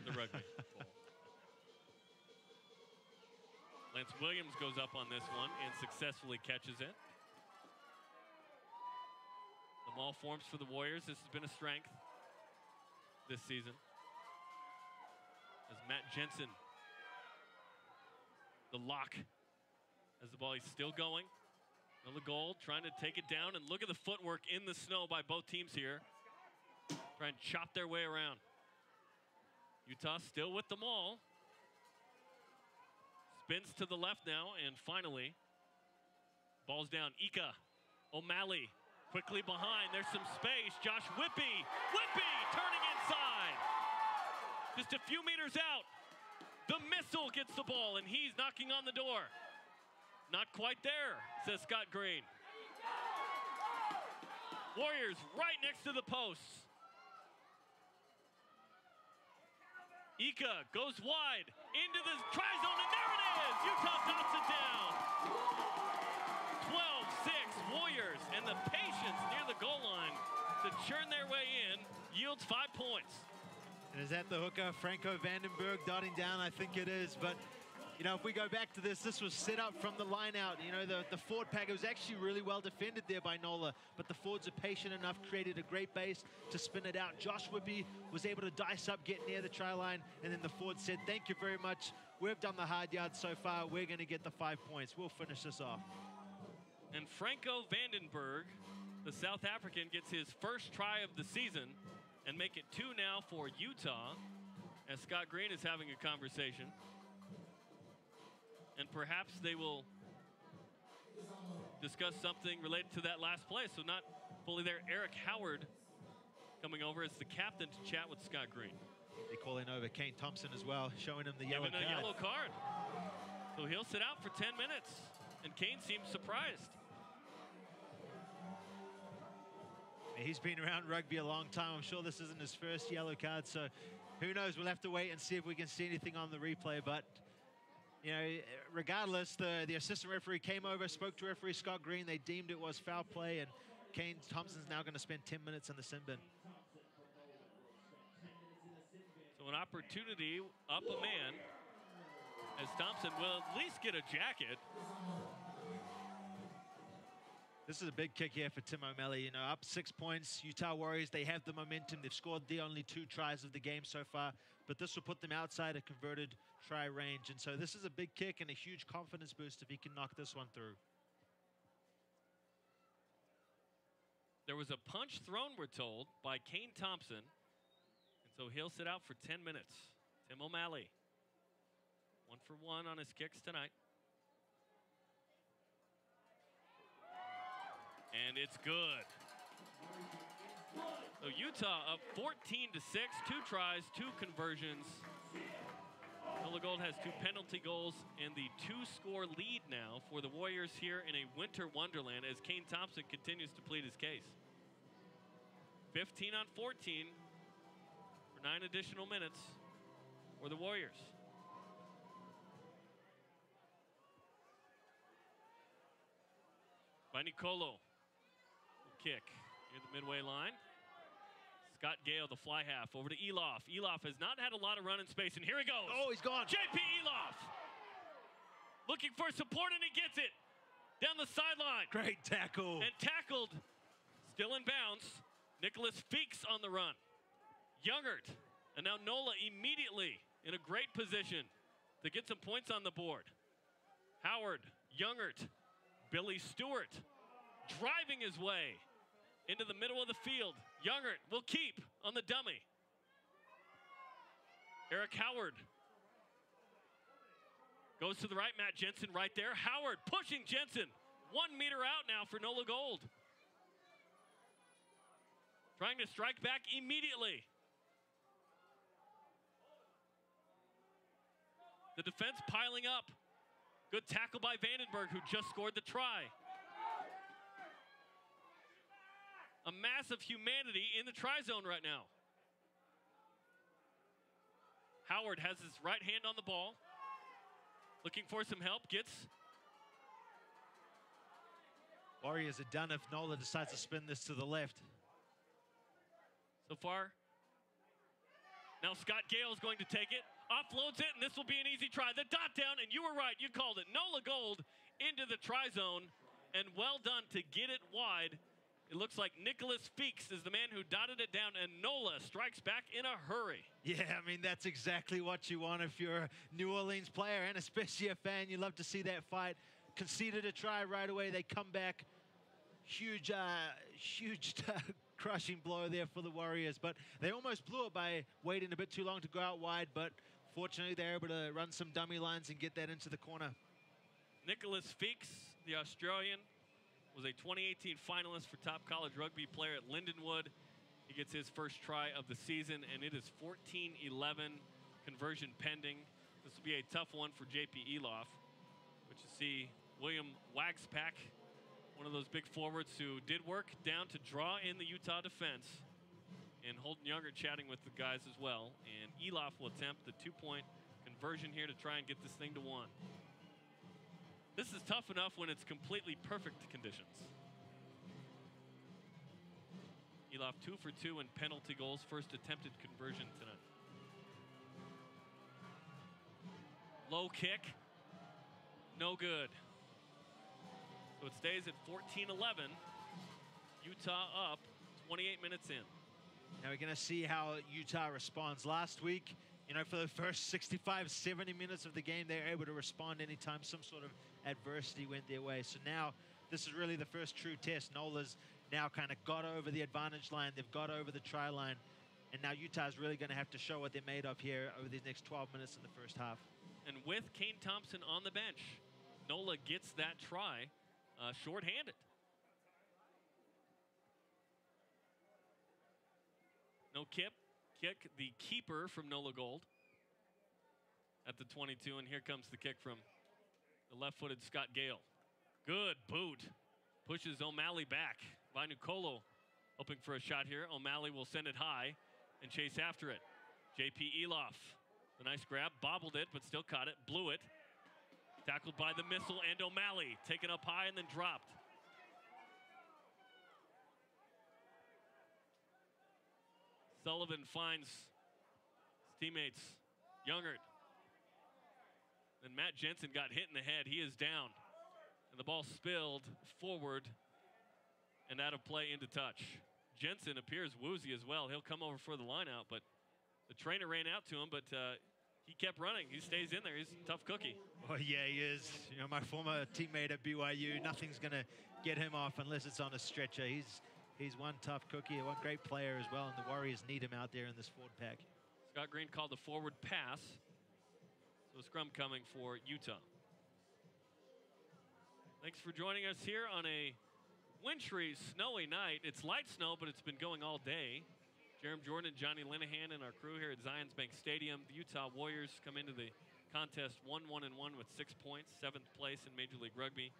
the rugby ball. Lance Williams goes up on this one and successfully catches it. The maul forms for the Warriors. This has been a strength this season. As Matt Jensen, the lock, as the ball, he's still going. Another goal, trying to take it down, and look at the footwork in the snow by both teams here. Trying to chop their way around. Utah still with the maul. Spins to the left now, and finally, ball's down. Ika, O'Malley, quickly behind. There's some space. Josh Whippy. Whippy turning inside. Just a few meters out. The missile gets the ball, and he's knocking on the door. Not quite there, says Scott Green. Warriors right next to the posts. Ika goes wide into the try zone, and there it is. Utah knocks it down. 12-6 Warriors, and the patience near the goal line to churn their way in yields 5 points. And is that the hooker, Franco Vandenberg, dotting down? I think it is, but You know, if we go back to this was set up from the line out. You know, the forward pack, it was actually really well defended there by NOLA, but the forwards are patient enough, created a great base to spin it out. Josh Whippy was able to dice up, get near the try line, and then the forward said, thank you very much. We've done the hard yards so far. We're going to get the 5 points. We'll finish this off. And Franco Vandenberg, the South African, gets his first try of the season and make it 2 now for Utah, as Scott Green is having a conversation. And perhaps they will discuss something related to that last play. So not fully there. Eric Howard coming over as the captain to chat with Scott Green. They're calling over Kane Thompson as well, showing him the yellow card. Given a yellow card. So he'll sit out for 10 minutes. And Kane seems surprised. He's been around rugby a long time. I'm sure this isn't his first yellow card. So who knows? We'll have to wait and see if we can see anything on the replay. But you know, regardless, the assistant referee came over, spoke to referee Scott Green. They deemed it was foul play, and Kane Thompson's now going to spend 10 minutes in the sin bin. So an opportunity up a man, as Thompson will at least get a jacket. This is a big kick here for Tim O'Malley. You know, up 6 points. Utah Warriors, they have the momentum. They've scored the only 2 tries of the game so far, but this will put them outside a converted try range. And so this is a big kick and a huge confidence boost if he can knock this one through. There was a punch thrown, we're told, by Kane Thompson. And so he'll sit out for 10 minutes. Tim O'Malley, 1 for 1 on his kicks tonight. And it's good. So Utah up 14-6, 2 tries, 2 conversions. NOLA Gold has 2 penalty goals and the 2-score lead now for the Warriors here in a winter wonderland as Kane Thompson continues to plead his case. 15 on 14 for 9 additional minutes for the Warriors. By Nicolo. Kick near the midway line. Scott Gale, the fly half, over to Eloff. Eloff has not had a lot of run in space, and here he goes. Oh, he's gone. JP Eloff looking for support, and he gets it down the sideline. Great tackle. And tackled, still in bounds, Nicholas Feeks on the run. Youngert, and now NOLA immediately in a great position to get some points on the board. Howard, Youngert, Billy Stewart driving his way into the middle of the field. Youngert will keep on the dummy. Eric Howard goes to the right. Matt Jensen right there. Howard pushing Jensen. 1 meter out now for NOLA Gold. Trying to strike back immediately. The defense piling up. Good tackle by Vandenberg, who just scored the try. A massive humanity in the try zone right now. Howard has his right hand on the ball. Looking for some help, gets. Warriors are done if NOLA decides to spin this to the left. So far. Now Scott Gale is going to take it. Offloads it, and this will be an easy try. The dot down, and you were right, you called it. NOLA Gold into the try zone, and well done to get it wide. It looks like Nicholas Feeks is the man who dotted it down, and NOLA strikes back in a hurry. Yeah, I mean, that's exactly what you want if you're a New Orleans player, and especially a fan. You love to see that fight. Conceded a try right away. They come back. Huge crushing blow there for the Warriors, but they almost blew it by waiting a bit too long to go out wide, but fortunately they're able to run some dummy lines and get that into the corner. Nicholas Feeks, the Australian, was a 2018 finalist for top college rugby player at Lindenwood. He gets his first try of the season, and it is 14-11, conversion pending. This will be a tough one for JP Eloff, but you see William Wagspack, one of those big forwards who did work down to draw in the Utah defense, and Holden Younger chatting with the guys as well. And Eloff will attempt the 2-point conversion here to try and get this thing to 1. This is tough enough when it's completely perfect conditions. Eloff 2 for 2 in penalty goals, first attempted conversion tonight. Low kick, No good. So it stays at 14-11. Utah up 28 minutes in. Now we're going to see how Utah responds. Last week, you know, for the first 65, 70 minutes of the game, they were able to respond anytime some sort of adversity went their way. So now this is really the first true test. NOLA's now kind of got over the advantage line. They've got over the try line. And now Utah's really going to have to show what they're made of here over these next 12 minutes in the first half. And with Kane Thompson on the bench, NOLA gets that try shorthanded. No kick, the keeper from NOLA Gold at the 22, and here comes the kick from the left-footed Scott Gale. Good boot. Pushes O'Malley back. Vainikolo hoping for a shot here. O'Malley will send it high and chase after it. J.P. Eloff, the nice grab, bobbled it, but still caught it, blew it. Tackled by the missile and O'Malley, taken up high and then dropped. Sullivan finds his teammates, Youngert. Then Matt Jensen got hit in the head. He is down. And the ball spilled forward and out of play into touch. Jensen appears woozy as well. He'll come over for the line out, but the trainer ran out to him, but he kept running. He stays in there. He's a tough cookie. Oh, yeah, he is. You know, my former teammate at BYU, nothing's going to get him off unless it's on a stretcher. He's one tough cookie, one great player as well, and the Warriors need him out there in this forward pack. Scott Green called the forward pass. So scrum coming for Utah. Thanks for joining us here on a wintry, snowy night. It's light snow, but it's been going all day. Jerem Jordan and Johnny Linehan and our crew here at Zions Bank Stadium. The Utah Warriors come into the contest 1-1-1 with 6 points, 7th place in Major League Rugby.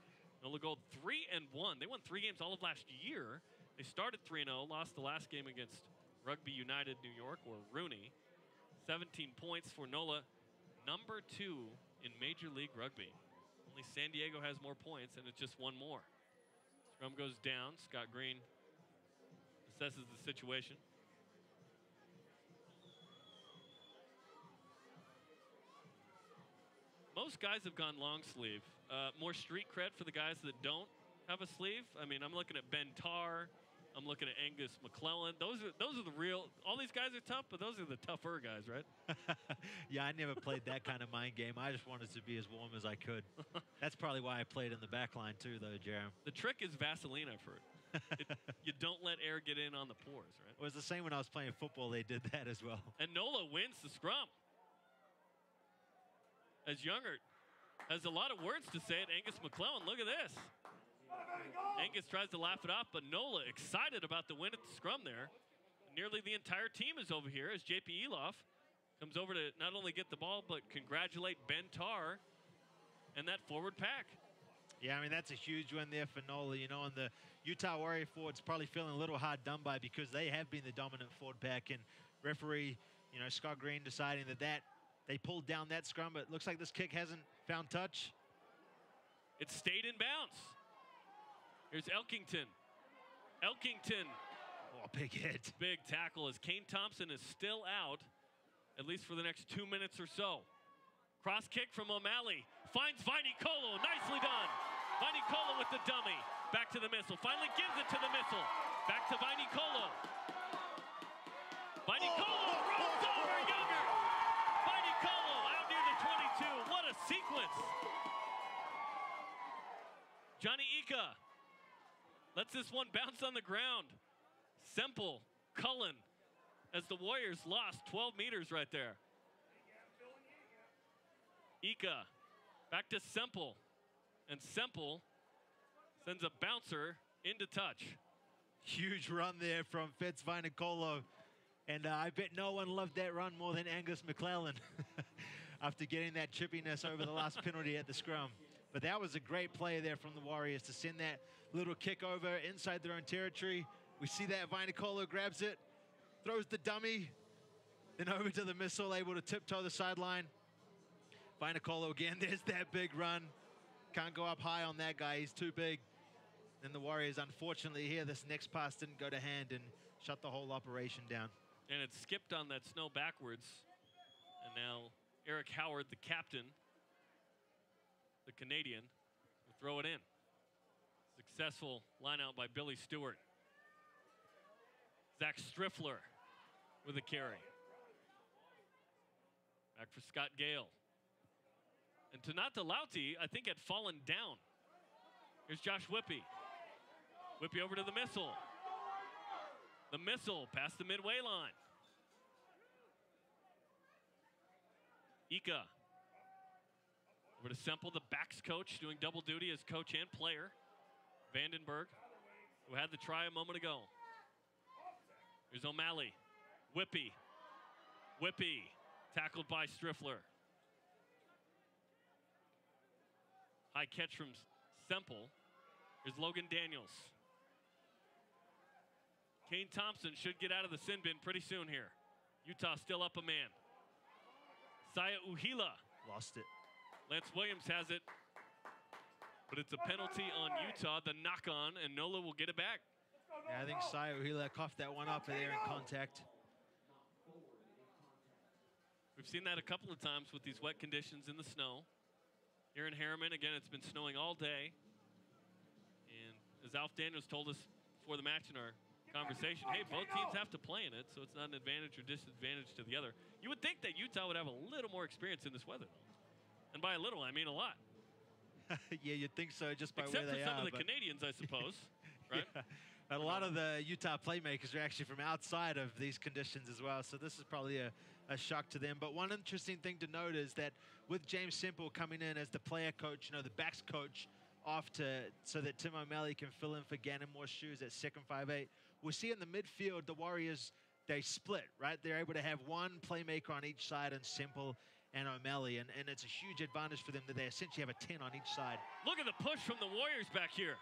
NOLA Gold 3-1. They won 3 games all of last year. They started 3-0, lost the last game against Rugby United New York, or Rooney. 17 points for NOLA, number 2 in Major League Rugby. Only San Diego has more points, and it's just one more. Scrum goes down. Scott Green assesses the situation. Most guys have gone long sleeve. More street cred for the guys that don't have a sleeve. I mean, I'm looking at Ben Tarr. I'm looking at Angus McClellan. Those are the real. All these guys are tough, but those are the tougher guys, right? Yeah, I never played that kind of mind game. I just wanted to be as warm as I could. That's probably why I played in the back line too, though, Jerem. The trick is Vaseline, I've heard. You don't let air get in on the pores, right? It was the same when I was playing football. They did that as well. And NOLA wins the scrum. As Youngert has a lot of words to say at Angus McClellan. Look at this. Angus tries to laugh it off, but NOLA excited about the win at the scrum there. Nearly the entire team is over here as J.P. Eloff comes over to not only get the ball, but congratulate Ben Tarr and that forward pack. Yeah, I mean, that's a huge win there for NOLA, you know, and the Utah Warrior forwards probably feeling a little hard done by because they have been the dominant forward pack, and referee, you know, Scott Green deciding that they pulled down that scrum, but it looks like this kick hasn't found touch. It stayed in bounds. Here's Elkington. Elkington. Oh, big hit. Big tackle as Kane Thompson is still out, at least for the next 2 minutes or so. Cross kick from O'Malley. Finds Vainikolo. Nicely done. Vainikolo with the dummy. Back to the missile. Finally gives it to the missile. Back to Vainikolo. Vainikolo rolls over Younger. Vainikolo out near the 22. What a sequence. Johnny Ika lets this one bounce on the ground. Semple, Cullen, as the Warriors lost 12 meters right there. Ika back to Semple, and Semple sends a bouncer into touch. Huge run there from Fitz Vainikolo, and I bet no one loved that run more than Angus McClellan after getting that chippiness over the last penalty at the scrum. But that was a great play there from the Warriors to send that little kick over inside their own territory. We see that Vainikolo grabs it, throws the dummy, then over to the missile, able to tiptoe the sideline. Vainikolo again, there's that big run. Can't go up high on that guy, he's too big. And the Warriors, unfortunately here, this next pass didn't go to hand and shut the whole operation down. And it skipped on that snow backwards. And now Eric Howard, the captain, the Canadian, will throw it in. Successful line out by Billy Stewart. Zach Striffler with a carry. Back for Scott Gale. And Tanata Lauti, I think, had fallen down. Here's Josh Whippy. Whippy over to the missile. The missile past the midway line. Ika. Over to Semple, the backs coach, doing double duty as coach and player. Vandenberg, who had the try a moment ago. Here's O'Malley. Whippy. Whippy. Tackled by Striffler. High catch from Semple. Here's Logan Daniels. Kane Thompson should get out of the sin bin pretty soon here. Utah still up a man. Saya Uhila. Lost it. Lance Williams has it. But it's a penalty on Utah, the knock-on, and NOLA will get it back. Yeah, I think Saya Uhila coughed that one up there in contact. We've seen that a couple of times with these wet conditions in the snow. Here in Harriman, again, it's been snowing all day. And as Alf Daniels told us before the match in our conversation, hey, both teams have to play in it, so it's not an advantage or disadvantage to the other. You would think that Utah would have a little more experience in this weather. And by a little, I mean a lot. Yeah, you'd think so, just by Except where they for some are. of the Canadians, I suppose, right? Yeah. And a lot of the Utah playmakers are actually from outside of these conditions as well, so this is probably a shock to them. But one interesting thing to note is that with James Semple coming in as the player coach, the backs coach, so that Tim O'Malley can fill in for Gannon Moore's shoes at second 5'8", we see in the midfield the Warriors, they split, right? They're able to have one playmaker on each side and Semple and O'Malley, and it's a huge advantage for them that they essentially have a 10 on each side. Look at the push from the Warriors back here.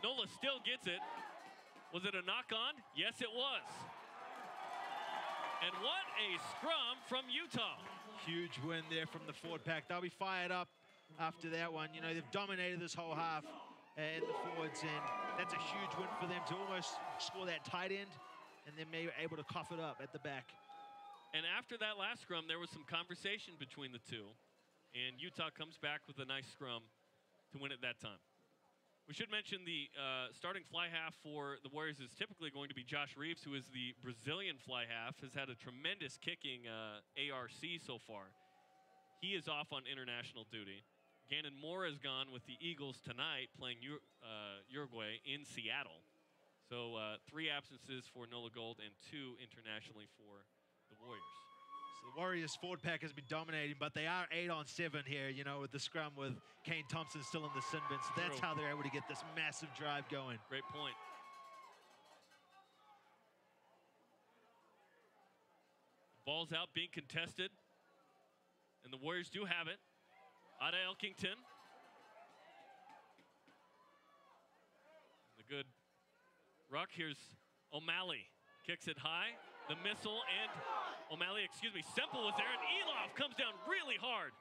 NOLA still gets it. Was it a knock-on? Yes, it was. And what a scrum from Utah. Huge win there from the forward pack. They'll be fired up after that one. They've dominated this whole half in the forwards, and that's a huge win for them to almost score that tight end and then maybe able to cough it up at the back. And after that last scrum, there was some conversation between the two, and Utah comes back with a nice scrum to win it that time. We should mention the starting fly half for the Warriors is typically going to be Josh Reeves, who is the Brazilian fly half, has had a tremendous kicking ARC so far. He is off on international duty. Gannon Moore has gone with the Eagles tonight, playing Uruguay in Seattle. So 3 absences for NOLA Gold and 2 internationally for the Warriors. So the Warriors forward pack has been dominating, but they are 8 on 7 here, with the scrum with Kane Thompson still in the sin bin. So that's how they're able to get this massive drive going. Great point. Ball's out, being contested, and the Warriors do have it. Ada Elkington. The good ruck. Here's O'Malley. Kicks it high. The missile, and Semple was there, and Elof comes down really hard.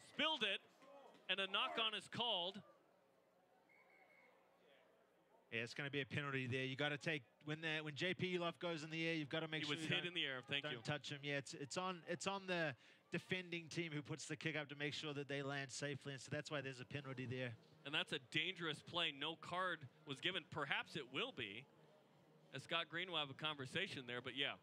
Spilled it, and a knock-on is called. Yeah, it's going to be a penalty there. You got to take when JP Elof goes in the air. You've got to make sure he was hit in the air. Don't touch him. Yeah, it's on the defending team who puts the kick up to make sure that they land safely, and so that's why there's a penalty there. And that's a dangerous play. No card was given. Perhaps it will be, as Scott Green will have a conversation there. But yeah,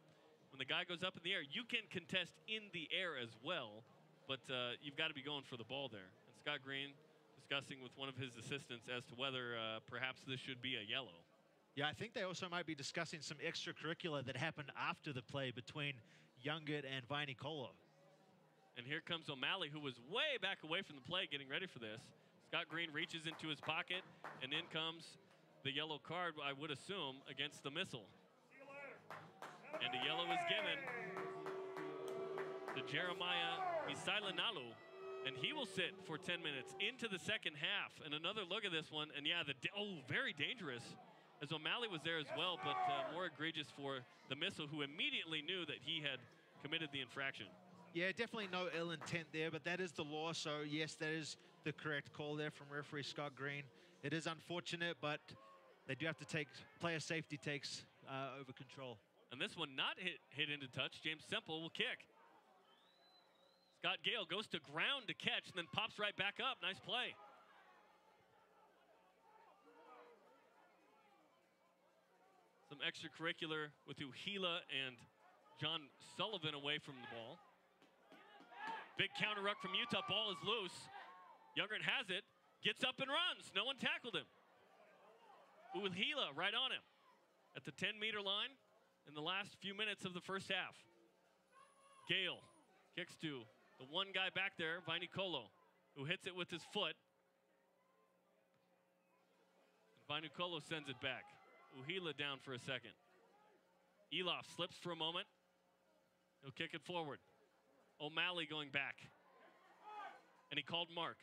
when the guy goes up in the air, you can contest in the air as well, but you've got to be going for the ball there. And Scott Green discussing with one of his assistants as to whether perhaps this should be a yellow. Yeah, I think they also might be discussing some extracurricular that happened after the play between Youngert and Viney Colo. And here comes O'Malley, who was way back away from the play, getting ready for this. Scott Green reaches into his pocket, and in comes the yellow card, I would assume, against the missile. And a yellow is given to Jeremiah Misailanalu, and he will sit for 10 minutes into the second half. And another look at this one, and yeah, very dangerous, as O'Malley was there as well, but more egregious for the missile, who immediately knew that he had committed the infraction. Yeah, definitely no ill intent there, but that is the law, so yes, that is the correct call there from referee Scott Green. It is unfortunate, but they do have to take, player safety takes over control. And this one not hit into touch. James Semple will kick. Scott Gale goes to ground to catch and then pops right back up. Nice play. Some extracurricular with Uhila and John Sullivan away from the ball. Big counter ruck from Utah. Ball is loose. Youngren has it. Gets up and runs. No one tackled him. Uhila right on him at the 10-meter line in the last few minutes of the first half. Gale kicks to the one guy back there, Vainicolo, who hits it with his foot. Vainicolo sends it back. Uhila down for a second. Eloff slips for a moment. He'll kick it forward. O'Malley going back. And he called Mark.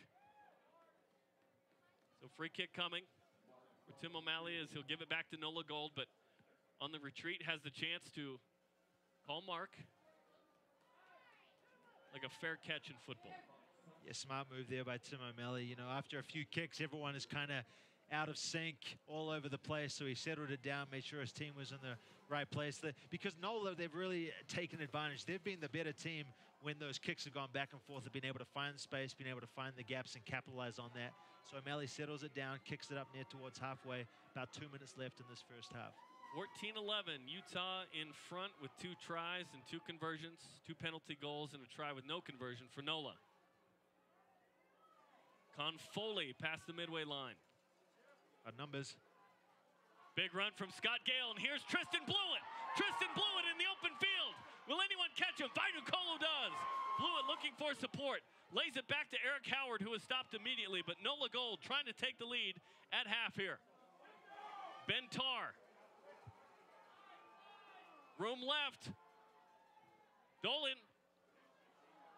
So free kick coming for Tim O'Malley as he'll give it back to Nola Gold, but on the retreat has the chance to call Mark. Like a fair catch in football. Yeah, smart move there by Tim O'Malley. You know, after a few kicks, everyone is kind of out of sync all over the place, so he settled it down, made sure his team was in the right place. Because NOLA, they've really taken advantage. They've been the better team when those kicks have gone back and forth. They've been able to find space, been able to find the gaps and capitalize on that. So O'Malley settles it down, kicks it up near towards halfway. About 2 minutes left in this first half. 14-11, Utah in front with 2 tries and 2 conversions, 2 penalty goals and a try with no conversion for NOLA. Confoley past the midway line. Numbers. Big run from Scott Gale, and here's Tristan Blewett. Tristan Blewett in the open field. Will anyone catch him? Vainicolo does. Blewett looking for support. Lays it back to Eric Howard, who is stopped immediately, but Nola Gold trying to take the lead at half here. Ben Tarr. Room left. Dolan.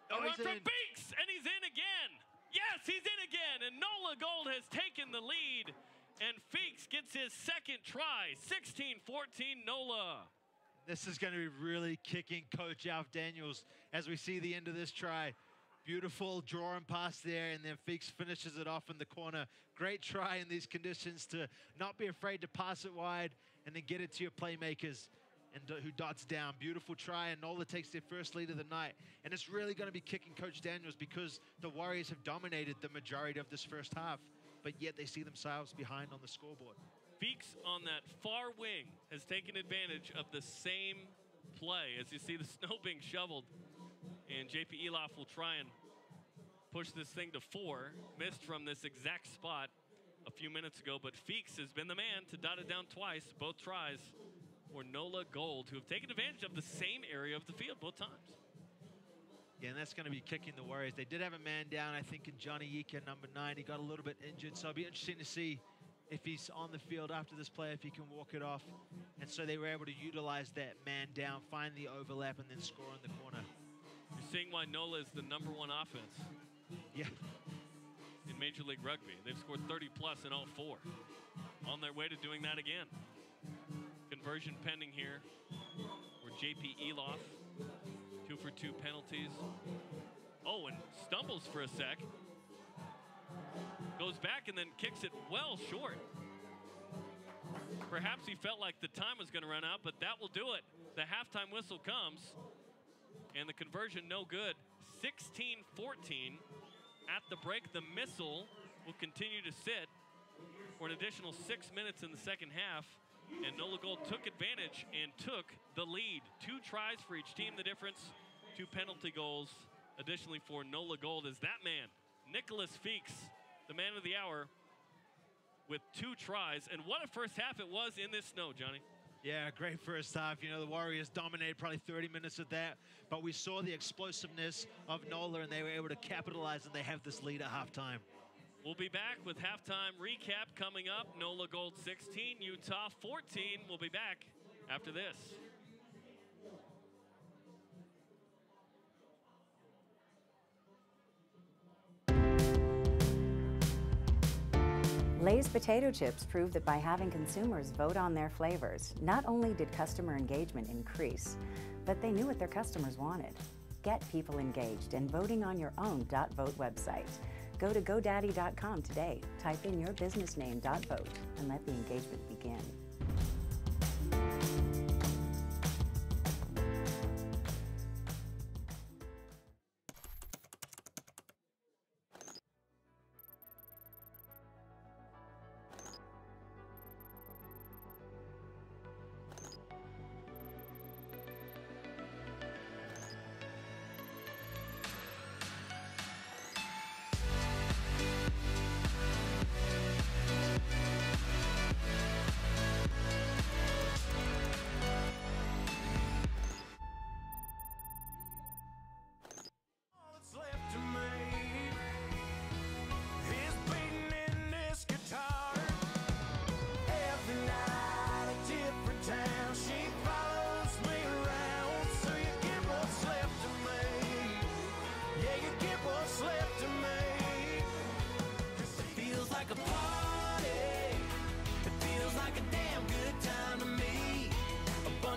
A run from Beeks, and he's in again. Yes, he's in again, and Nola Gold has taken the lead, and Feeks gets his second try. 16-14 NOLA. This is going to be really kicking Coach Alf Daniels as we see the end of this try. Beautiful drawing pass there, and then Feeks finishes it off in the corner. Great try in these conditions to not be afraid to pass it wide and then get it to your playmakers and who dots down. Beautiful try, and NOLA takes their first lead of the night. And it's really going to be kicking Coach Daniels because the Warriors have dominated the majority of this first half, but yet they see themselves behind on the scoreboard. Feeks on that far wing has taken advantage of the same play. As you see the snow being shoveled, and JP Eloff will try and push this thing to 4. Missed from this exact spot a few minutes ago, but Feeks has been the man to dot it down twice, both tries for NOLA Gold, who have taken advantage of the same area of the field both times. Yeah, and that's going to be kicking the Warriors. They did have a man down, I think, in Johnny Ika, number 9. He got a little bit injured, so it'll be interesting to see if he's on the field after this play, if he can walk it off. And so they were able to utilize that man down, find the overlap, and then score in the corner. You're seeing why NOLA is the #1 offense. Yeah. In Major League Rugby. They've scored 30+ in all 4. On their way to doing that again. Conversion pending here for JP Eloff. 2 for 2 penalties. Oh, and stumbles for a sec. Goes back and then kicks it well short. Perhaps he felt like the time was going to run out, but that will do it. The halftime whistle comes, and the conversion no good. 16-14 at the break. The missile will continue to sit for an additional 6 minutes in the second half. And NOLA Gold took advantage and took the lead. 2 tries for each team, the difference. 2 penalty goals. Additionally for NOLA Gold is that man, Nicholas Feeks, the man of the hour, with 2 tries. And what a first half it was in this snow, Johnny. Yeah, great first half. You know, the Warriors dominated probably 30 minutes of that, but we saw the explosiveness of NOLA, and they were able to capitalize, and they have this lead at halftime. We'll be back with halftime recap coming up. NOLA Gold 16, Utah 14. We'll be back after this. Lay's potato chips prove that by having consumers vote on their flavors, not only did customer engagement increase, but they knew what their customers wanted. Get people engaged and voting on your own .vote website. Go to GoDaddy.com today, type in your business name .vote, and let the engagement begin.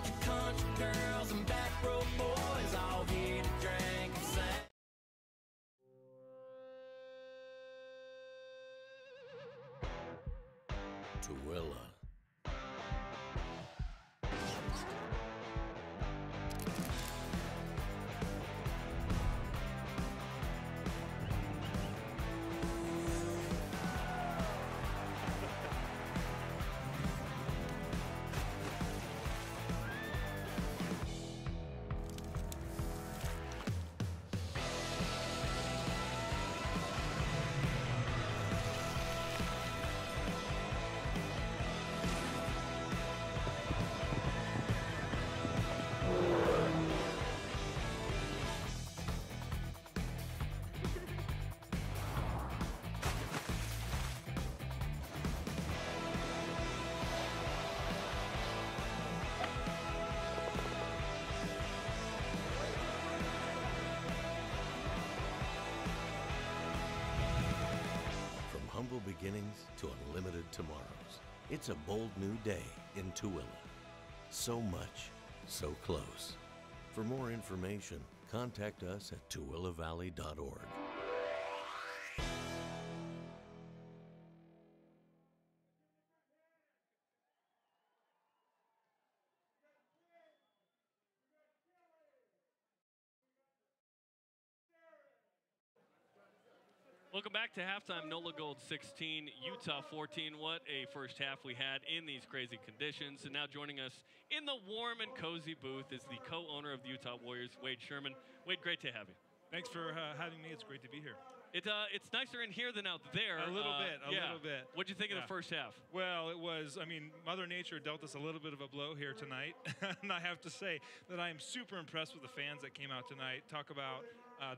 bunch of country girls and back row boys all here to drink and sing. Tooele. Humble beginnings to unlimited tomorrows. It's a bold new day in Tooele. So much, so close. For more information, contact us at tooelevalley.org. Welcome back to halftime. NOLA Gold 16, Utah 14. What a first half we had in these crazy conditions. And now joining us in the warm and cozy booth is the co-owner of the Utah Warriors, Wade Sherman. Wade, great to have you. Thanks for having me. It's great to be here. It's nicer in here than out there. A little bit. What'd you think of the first half? Well, it was, Mother Nature dealt us a little bit of a blow here tonight. And I have to say that I am super impressed with the fans that came out tonight. Talk about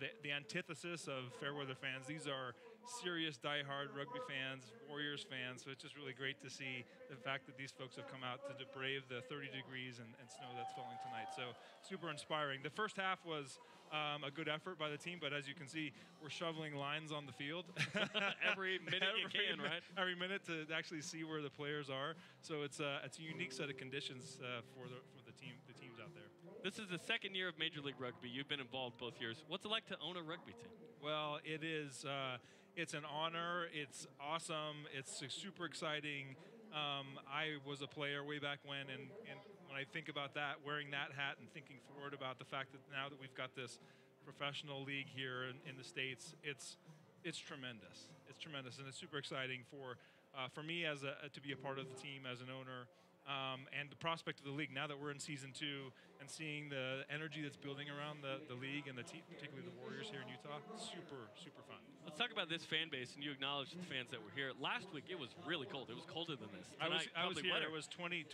the antithesis of fair weather fans. These are serious, diehard rugby fans, Warriors fans. So it's just really great to see the fact that these folks have come out to brave the 30 degrees and snow that's falling tonight. So super inspiring. The first half was a good effort by the team, but as you can see, we're shoveling lines on the field. Every minute you can, right? Every minute to actually see where the players are. So it's a unique set of conditions for the teams out there. This is the second year of Major League Rugby. You've been involved both years. What's it like to own a rugby team? Well, it is. It's an honor. It's awesome. It's super exciting. I was a player way back when, and when I think about that, wearing that hat and thinking forward about the fact that now that we've got this professional league here in the States, it's tremendous. It's tremendous, and it's super exciting for me as to be a part of the team as an owner. And the prospect of the league, now that we're in season 2 and seeing the energy that's building around the league and particularly the Warriors here in Utah, super fun. Let's talk about this fan base, and you acknowledged the fans that were here. Last week, it was really cold. It was colder than this. I was here. Weather. It was 28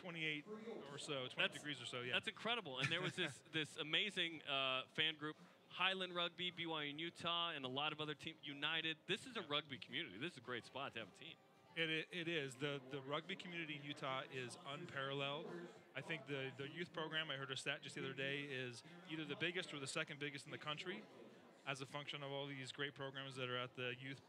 or so, 20 degrees or so, yeah. That's incredible. And there was this amazing fan group, Highland Rugby, BYU in Utah, and a lot of other teams, United. This is a rugby community. This is a great spot to have a team. It is. The rugby community in Utah is unparalleled. I think the youth program, I heard a stat just the other day, is either the biggest or the second biggest in the country as a function of all these great programs that are at the youth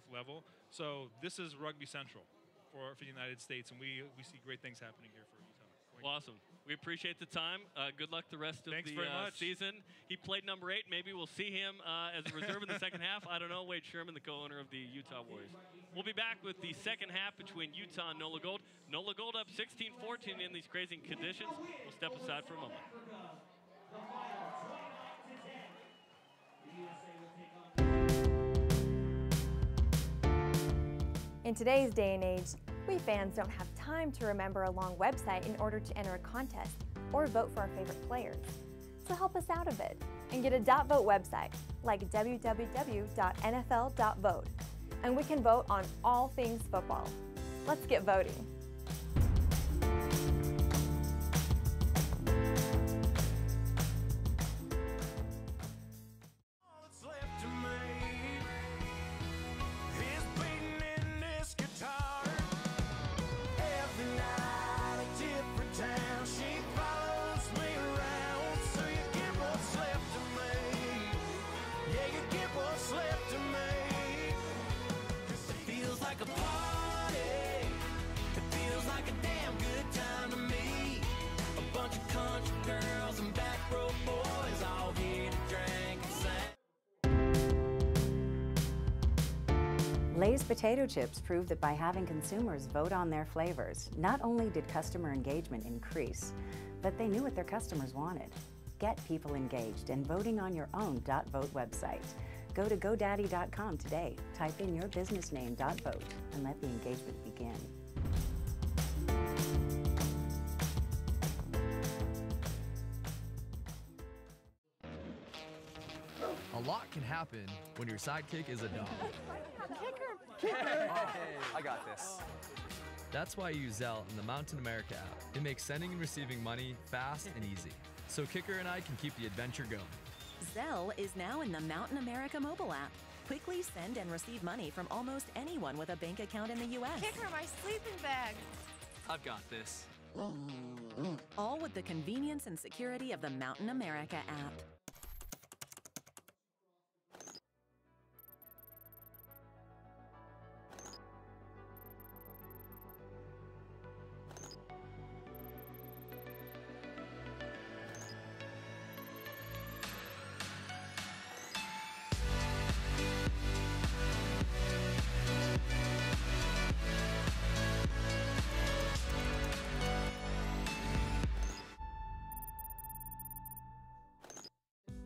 level. So this is Rugby Central for the United States, and we see great things happening here for Utah. Well, awesome. We appreciate the time. Good luck the rest of the season. He played number 8. Maybe we'll see him as a reserve in the second half. I don't know. Wade Sherman, the co-owner of the Utah Warriors. We'll be back with the second half between Utah and NOLA Gold. NOLA Gold up 16-14 in these crazy conditions. We'll step aside for a moment. In today's day and age, we fans don't have time to remember a long website in order to enter a contest or vote for our favorite players. So help us out a bit and get a .vote website like www.nfl.vote, and we can vote on all things football. Let's get voting. Feels like a party. Lay's potato chips proved that by having consumers vote on their flavors, not only did customer engagement increase, but they knew what their customers wanted. Get people engaged and voting on your own .vote website. Go to GoDaddy.com today, type in your business name .vote, and let the engagement begin. A lot can happen when your sidekick is a dog. I got this. That's why I use Zelle in the Mountain America app. It makes sending and receiving money fast and easy. So Kicker and I can keep the adventure going. Zelle is now in the Mountain America mobile app. Quickly send and receive money from almost anyone with a bank account in the U.S. Kicker, my sleeping bag. I've got this. All with the convenience and security of the Mountain America app.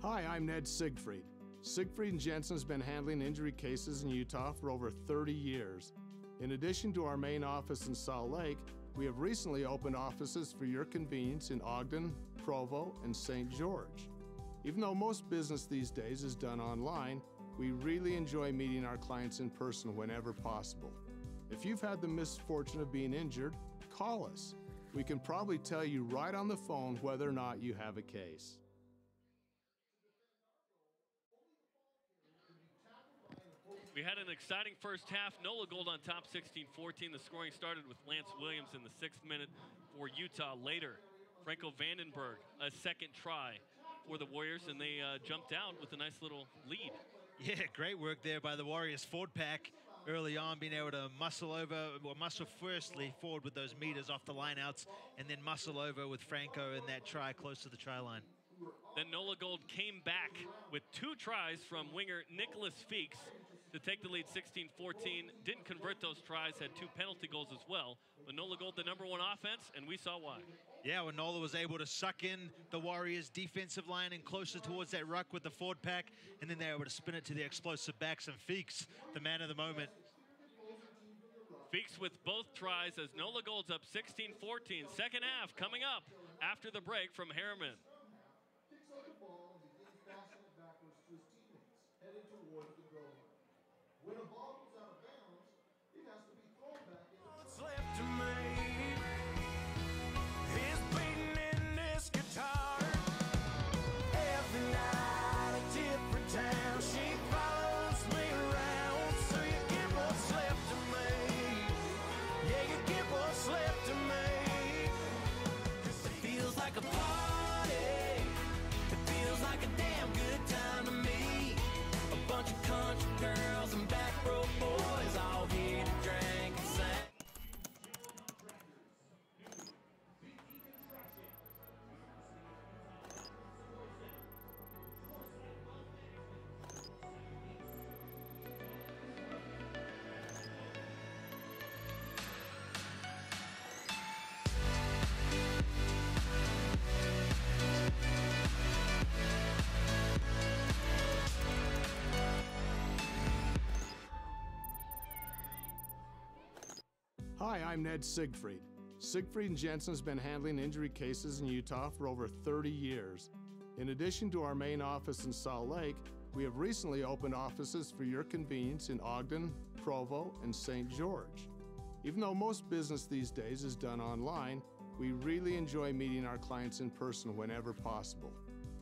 Hi, I'm Ned Siegfried. Siegfried & Jensen has been handling injury cases in Utah for over 30 years. In addition to our main office in Salt Lake, we have recently opened offices for your convenience in Ogden, Provo, and St. George. Even though most business these days is done online, we really enjoy meeting our clients in person whenever possible. If you've had the misfortune of being injured, call us. We can probably tell you right on the phone whether or not you have a case. We had an exciting first half. NOLA Gold on top 16-14. The scoring started with Lance Williams in the 6th minute for Utah. Later, Franco Vandenberg, a second try for the Warriors, and they jumped out with a nice little lead. Yeah, great work there by the Warriors forward pack early on, being able to muscle firstly forward with those meters off the lineouts, and then muscle over with Franco in that try close to the try line. Then NOLA Gold came back with 2 tries from winger Nicholas Feeks to take the lead 16-14. Didn't convert those tries, had 2 penalty goals as well. But NOLA Gold, the #1 offense, and we saw why. Yeah, when NOLA was able to suck in the Warriors' defensive line and closer towards that ruck with the forward pack, and then they were able to spin it to the explosive backs, and Feeks, the man of the moment. Feeks with both tries as NOLA Gold's up 16-14. Second half coming up after the break from Harriman. When a ball goes out of bounds, it has to be thrown back. What's left to me is beating in this guitar. Every night a different town, she follows me around. So you get what's left to me. Yeah, you get what's left to me. 'Cause it feels like a party. It feels like a damn good time to me. A bunch of country girls and back row boys all here to drink and sing. Hi, I'm Ned Siegfried. Siegfried & Jensen has been handling injury cases in Utah for over 30 years. In addition to our main office in Salt Lake, we have recently opened offices for your convenience in Ogden, Provo, and St. George. Even though most business these days is done online, we really enjoy meeting our clients in person whenever possible.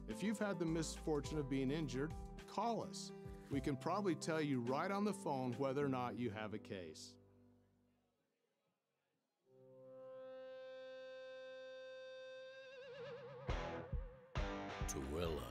If you've had the misfortune of being injured, call us. We can probably tell you right on the phone whether or not you have a case. Tooele.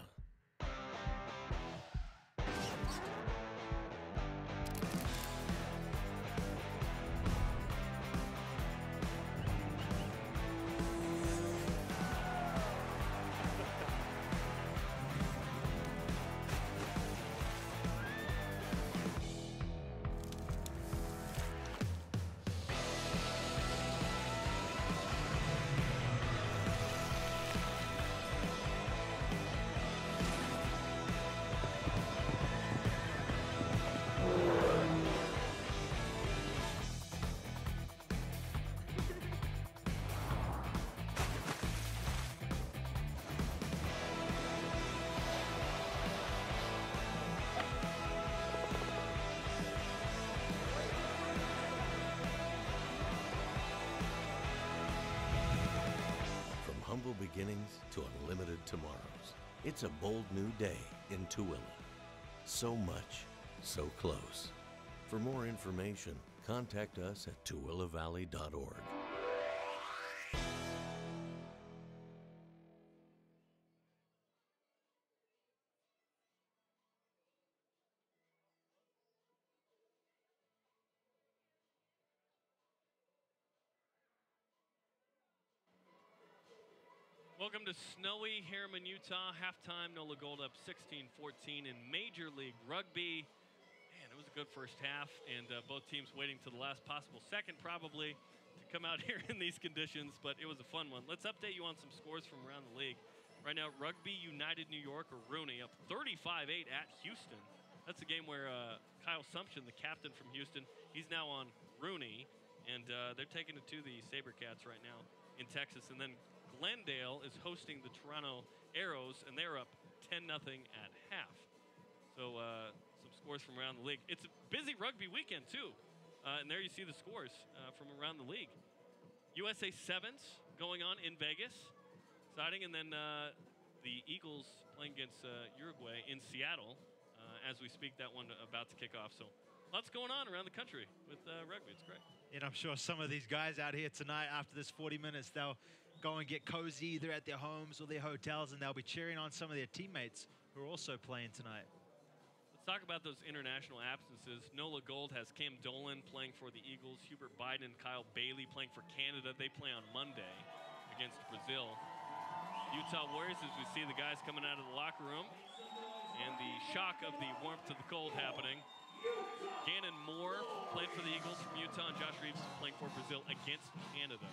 beginnings to unlimited tomorrows. It's a bold new day in Tooele. So much, so close. For more information, contact us at tooelevalley.org. Welcome to snowy Harriman, Utah. Halftime, NOLA Gold up 16-14 in Major League Rugby. Man, it was a good first half, and both teams waiting to the last possible second probably to come out here in these conditions, but it was a fun one. Let's update you on some scores from around the league. Right now, Rugby United New York, or Rooney, up 35-8 at Houston. That's a game where Kyle Sumption, the captain from Houston, he's now on Rooney, and they're taking it to the Sabercats right now in Texas. And then Glendale is hosting the Toronto Arrows, and they're up 10-0 at half. So some scores from around the league. It's a busy rugby weekend, too. And there you see the scores from around the league. USA Sevens going on in Vegas. Exciting. And then the Eagles playing against Uruguay in Seattle as we speak. That one about to kick off. So lots going on around the country with rugby. It's great. And I'm sure some of these guys out here tonight, after this 40 minutes, they'll go and get cozy either at their homes or their hotels, and they'll be cheering on some of their teammates who are also playing tonight. Let's talk about those international absences. NOLA Gold has Cam Dolan playing for the Eagles, Hubert Biden and Kyle Bailey playing for Canada. They play on Monday against Brazil. Utah Warriors, as we see the guys coming out of the locker room, and the shock of the warmth of the cold happening. Gannon Moore playing for the Eagles from Utah, and Josh Reeves playing for Brazil against Canada.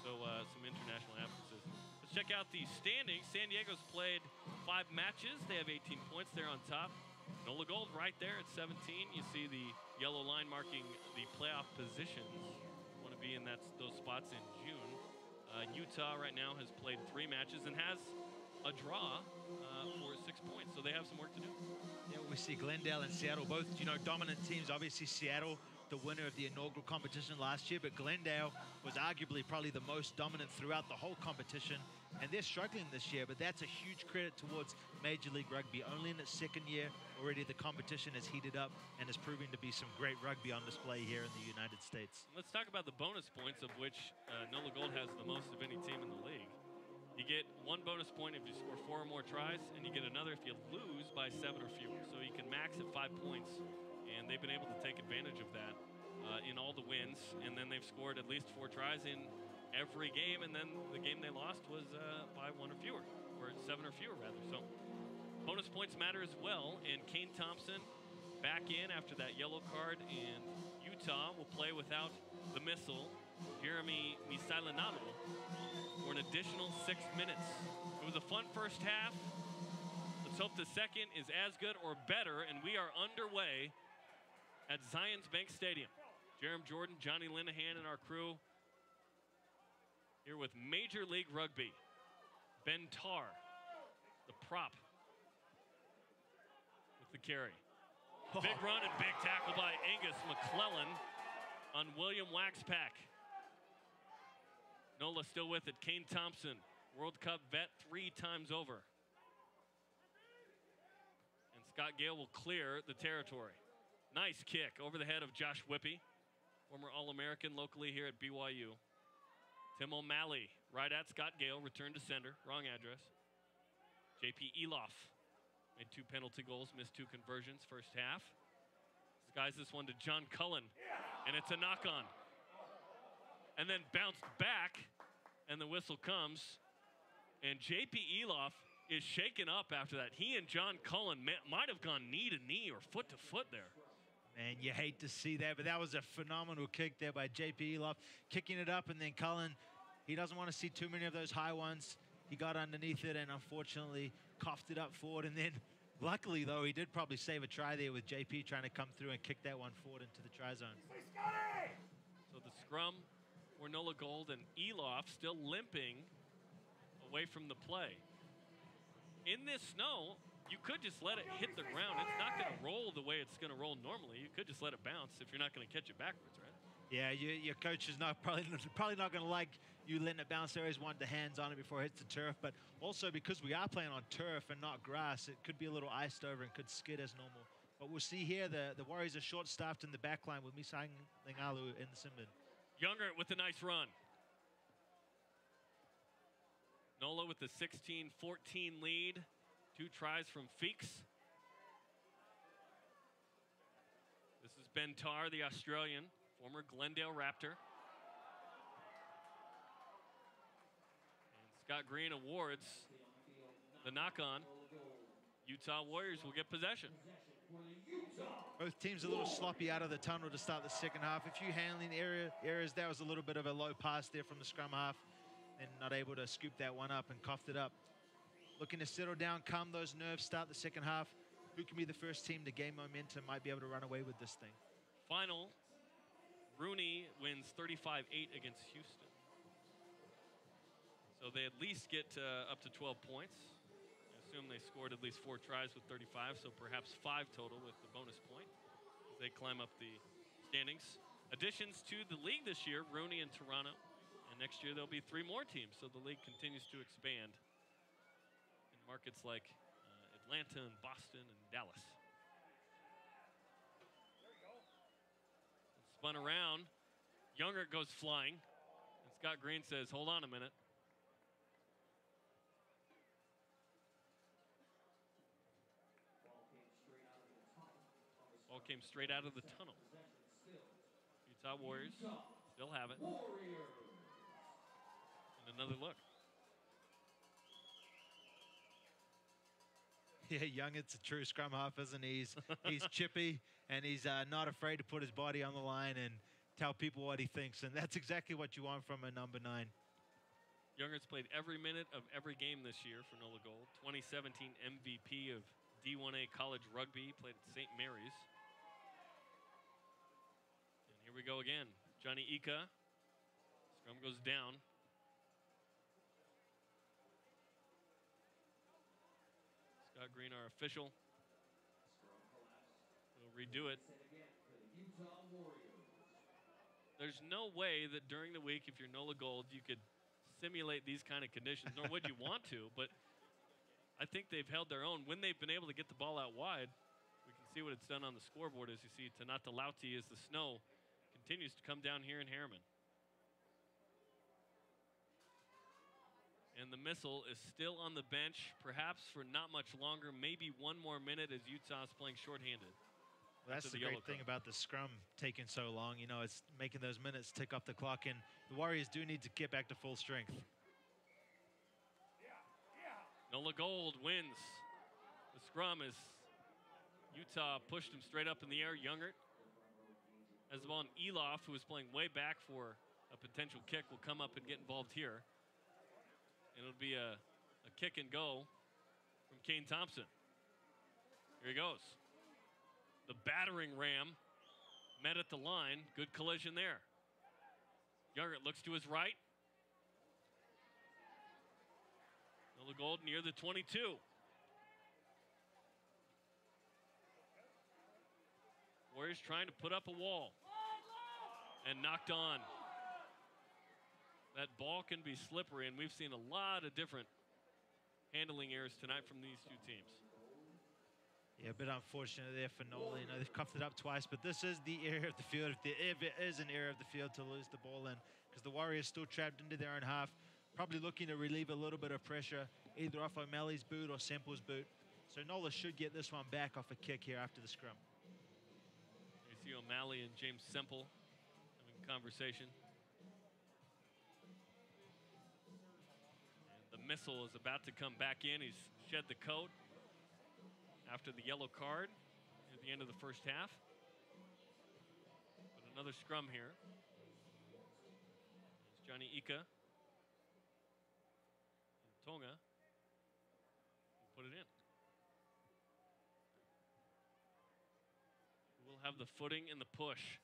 So some international absences. Let's check out the standings. San Diego's played 5 matches. They have 18 points. They're on top. NOLA Gold right there at 17. You see the yellow line marking the playoff positions. Want to be in those spots in June. Utah right now has played 3 matches and has a draw for 6 points. So they have some work to do. Yeah, we see Glendale and Seattle, both, dominant teams. Obviously, Seattle, the winner of the inaugural competition last year, but Glendale was arguably probably the most dominant throughout the whole competition, and they're struggling this year, but that's a huge credit towards Major League Rugby. Only in its second year, already the competition has heated up and is proving to be some great rugby on display here in the United States. Let's talk about the bonus points, of which NOLA Gold has the most of any team in the league. You get 1 bonus point if you score 4 or more tries, and you get another if you lose by 7 or fewer. So you can max at 5 points, and they've been able to take advantage of that in all the wins. And then they've scored at least 4 tries in every game, and then the game they lost was by 1 or fewer, or 7 or fewer rather. So bonus points matter as well, and Kane Thompson back in after that yellow card, and Utah will play without the missile, Jeremy Misailanalo, for an additional 6 minutes. It was a fun first half. Let's hope the second is as good or better, and we are underway at Zions Bank Stadium. Jerem Jordan, Johnny Linehan, and our crew here with Major League Rugby. Ben Tarr, the prop, with the carry. Big run and big tackle by Angus McClellan on William Waxpack. NOLA still with it. Kane Thompson, World Cup vet 3 times over. And Scott Gale will clear the territory. Nice kick over the head of Josh Whippy, former All-American locally here at BYU. Tim O'Malley, right at Scott Gale, returned to sender, wrong address. JP Eloff made 2 penalty goals, missed 2 conversions first half. Skies this one to John Cullen, and it's a knock-on. And then bounced back, and the whistle comes, and JP Eloff is shaken up after that. He and John Cullen might have gone knee to knee or foot to foot there. Man, you hate to see that, but that was a phenomenal kick there by JP Eloff, kicking it up, and then Cullen, he doesn't want to see too many of those high ones. He got underneath it and unfortunately coughed it up forward, and then luckily, though, he did probably save a try there with JP trying to come through and kick that one forward into the try zone. So the scrum for NOLA Gold, and Eloff still limping away from the play. In this snow, you could just let it hit the ground. It's not going to roll the way it's going to roll normally. You could just let it bounce if you're not going to catch it backwards, right? Yeah, your coach is probably not going to like you letting it bounce there. Always wanted the hands on it before it hits the turf. But also because we are playing on turf and not grass, it could be a little iced over and could skid as normal. But we'll see here, the Warriors are short-staffed in the back line with Misang Lingalu in the Simbin. Younger with a nice run. NOLA with the 16-14 lead. 2 tries from Feeks. This is Ben Tarr, the Australian, former Glendale Raptor. And Scott Green awards the knock-on. Utah Warriors will get possession. Both teams a little sloppy out of the tunnel to start the second half. A few handling errors. That was a little bit of a low pass there from the scrum half and not able to scoop that one up and coughed it up. Looking to settle down, calm those nerves, start the second half. Who can be the first team to gain momentum, might be able to run away with this thing. Final, Rooney wins 35-8 against Houston. So they at least get up to 12 points. I assume they scored at least 4 tries with 35, so perhaps 5 total with the bonus point as they climb up the standings. Additions to the league this year, Rooney and Toronto. And next year there'll be 3 more teams, so the league continues to expand in markets like Atlanta and Boston and Dallas. Spun around. Younger goes flying. And Scott Green says, hold on a minute. Ball came straight out of the tunnel. Utah Warriors still have it. And another look. Yeah, Young, it's a true scrum half, isn't he? He's chippy, and he's not afraid to put his body on the line and tell people what he thinks, and that's exactly what you want from a number 9. Younger's played every minute of every game this year for NOLA Gold. 2017 MVP of D1A College Rugby, played at St. Mary's. And here we go again. Johnny Ika. Scrum goes down. Scott Green, our official. We'll redo it. There's no way that during the week, if you're NOLA Gold, you could simulate these kind of conditions, nor would you want to, but I think they've held their own. When they've been able to get the ball out wide, we can see what it's done on the scoreboard. As you see, Tanata Lauti as the snow continues to come down here in Harriman. And the missile is still on the bench, perhaps for not much longer, maybe 1 more minute as Utah's playing shorthanded. Well, that's the great thing about the scrum taking so long. You know, it's making those minutes tick up the clock, and the Warriors do need to get back to full strength. NOLA Gold wins the scrum as Utah pushed him straight up in the air. Youngert as the ball, and Elof, who was playing way back for a potential kick, will come up and get involved here. And it'll be a kick and go from Kane Thompson. Here he goes. The battering ram met at the line. Good collision there. Youngert looks to his right. NOLA Gold near the 22. Warriors trying to put up a wall. And knocked on. That ball can be slippery, and we've seen a lot of different handling errors tonight from these 2 teams. Yeah, a bit unfortunate there for NOLA. You know, they've cuffed it up twice, but this is the area of the field, if it is an area of the field to lose the ball in, because the Warriors still trapped into their own half, probably looking to relieve a little bit of pressure, either off O'Malley's boot or Semple's boot. So NOLA should get this one back off a kick here after the scrum. You see O'Malley and James Semple having a conversation. Missile is about to come back in. He's shed the coat after the yellow card at the end of the first half. But another scrum here. It's Johnny Ika. And Tonga will put it in. We'll have the footing and the push.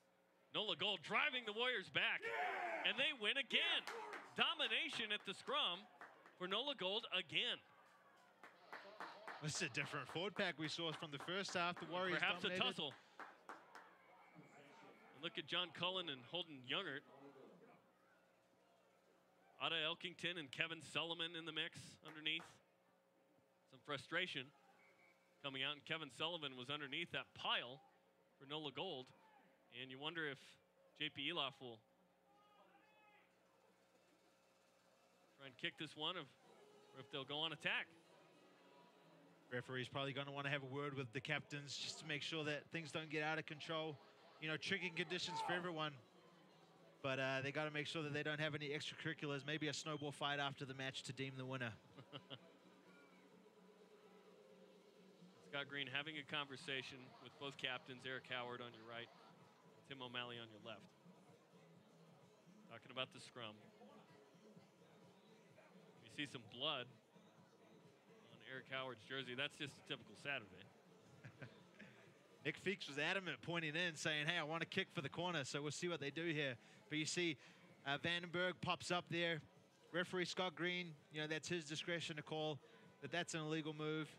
NOLA Gold driving the Warriors back. And they win again. Domination at the scrum for NOLA Gold again. This is a different forward pack we saw from the first half. The Warriors perhaps dominated. A tussle. And look at John Cullen and Holden Youngert. Otta Elkington and Kevin Sullivan in the mix underneath. Some frustration coming out, and Kevin Sullivan was underneath that pile for NOLA Gold. And you wonder if JP Eloff will try and kick this one, or if they'll go on attack. Referee's probably going to want to have a word with the captains just to make sure that things don't get out of control. You know, tricky conditions for everyone. But they got to make sure that they don't have any extracurriculars, maybe a snowball fight after the match to deem the winner. Scott Green having a conversation with both captains, Eric Howard on your right, Tim O'Malley on your left. Talking about the scrum. You see some blood on Eric Howard's jersey. That's just a typical Saturday. Nick Feeks was adamant, pointing in, saying, hey, I want to kick for the corner, so we'll see what they do here. But you see Vandenberg pops up there. Referee Scott Green, you know, that's his discretion to call that that's an illegal move.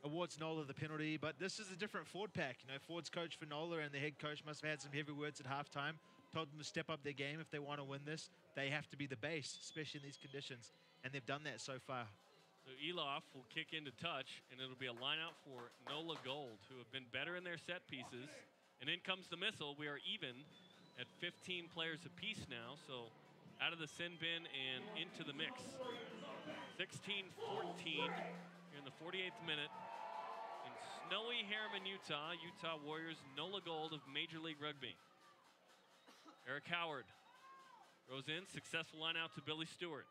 Awards NOLA the penalty, but this is a different Ford pack. You know, Ford's coach for NOLA, and the head coach must have had some heavy words at halftime. Told them to step up their game if they want to win this. They have to be the base, especially in these conditions, and they've done that so far. So Eloff will kick into touch, and it'll be a line out for NOLA Gold, who have been better in their set pieces. And in comes the missile. We are even at 15 players apiece now, so out of the sin bin and into the mix. 16-14 here in the 48th minute. In snowy Harriman, Utah, Utah Warriors, NOLA Gold of Major League Rugby. Eric Howard throws in, successful line out to Billy Stewart.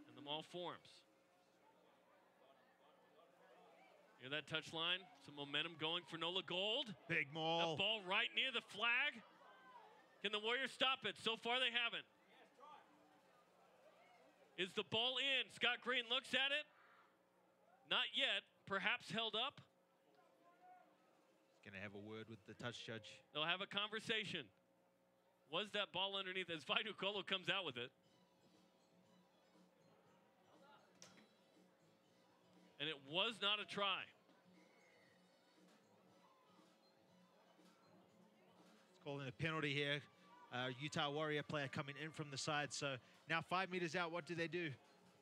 And the maul forms. Hear that touch line? Some momentum going for NOLA Gold. Big maul. That ball right near the flag. Can the Warriors stop it? So far they haven't. Is the ball in? Scott Green looks at it. Not yet. Perhaps held up. Going to have a word with the touch judge. They'll have a conversation. Was that ball underneath? As Vaidu Kolo comes out with it. And it was not a try. It's calling a penalty here. Utah Warrior player coming in from the side. So now 5 meters out, what do they do?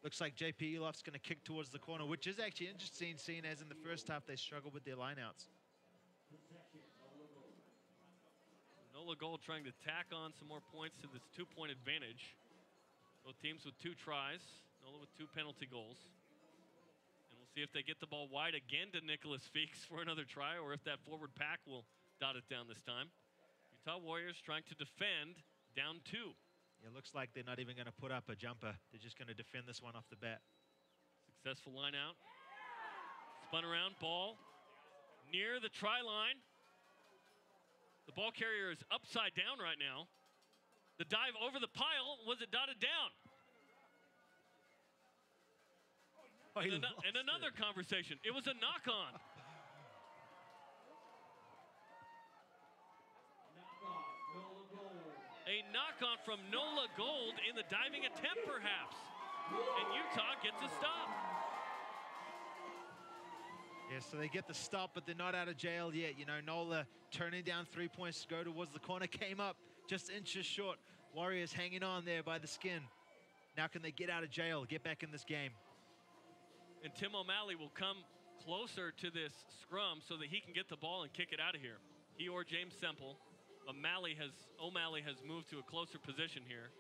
Looks like JP Eloff's going to kick towards the corner, which is actually interesting, seeing as in the first half they struggled with their lineouts. NOLA Gold trying to tack on some more points to this 2-point advantage. Both teams with 2 tries. NOLA with 2 penalty goals. See if they get the ball wide again to Nicholas Feeks for another try, or if that forward pack will dot it down this time. Utah Warriors trying to defend down 2. It looks like they're not even going to put up a jumper. They're just going to defend this one off the bat. Successful line out. Spun around, ball near the try line. The ball carrier is upside down right now. The dive over the pile, was it dotted down? And another conversation. It was a knock-on. A knock-on from NOLA Gold in the diving attempt, perhaps. And Utah gets a stop. Yeah, so they get the stop, but they're not out of jail yet. You know, NOLA turning down 3 points to go towards the corner, came up just inches short. Warriors hanging on there by the skin. Now can they get out of jail, get back in this game? And Tim O'Malley will come closer to this scrum so that he can get the ball and kick it out of here. He or James Semple. O'Malley has moved to a closer position here.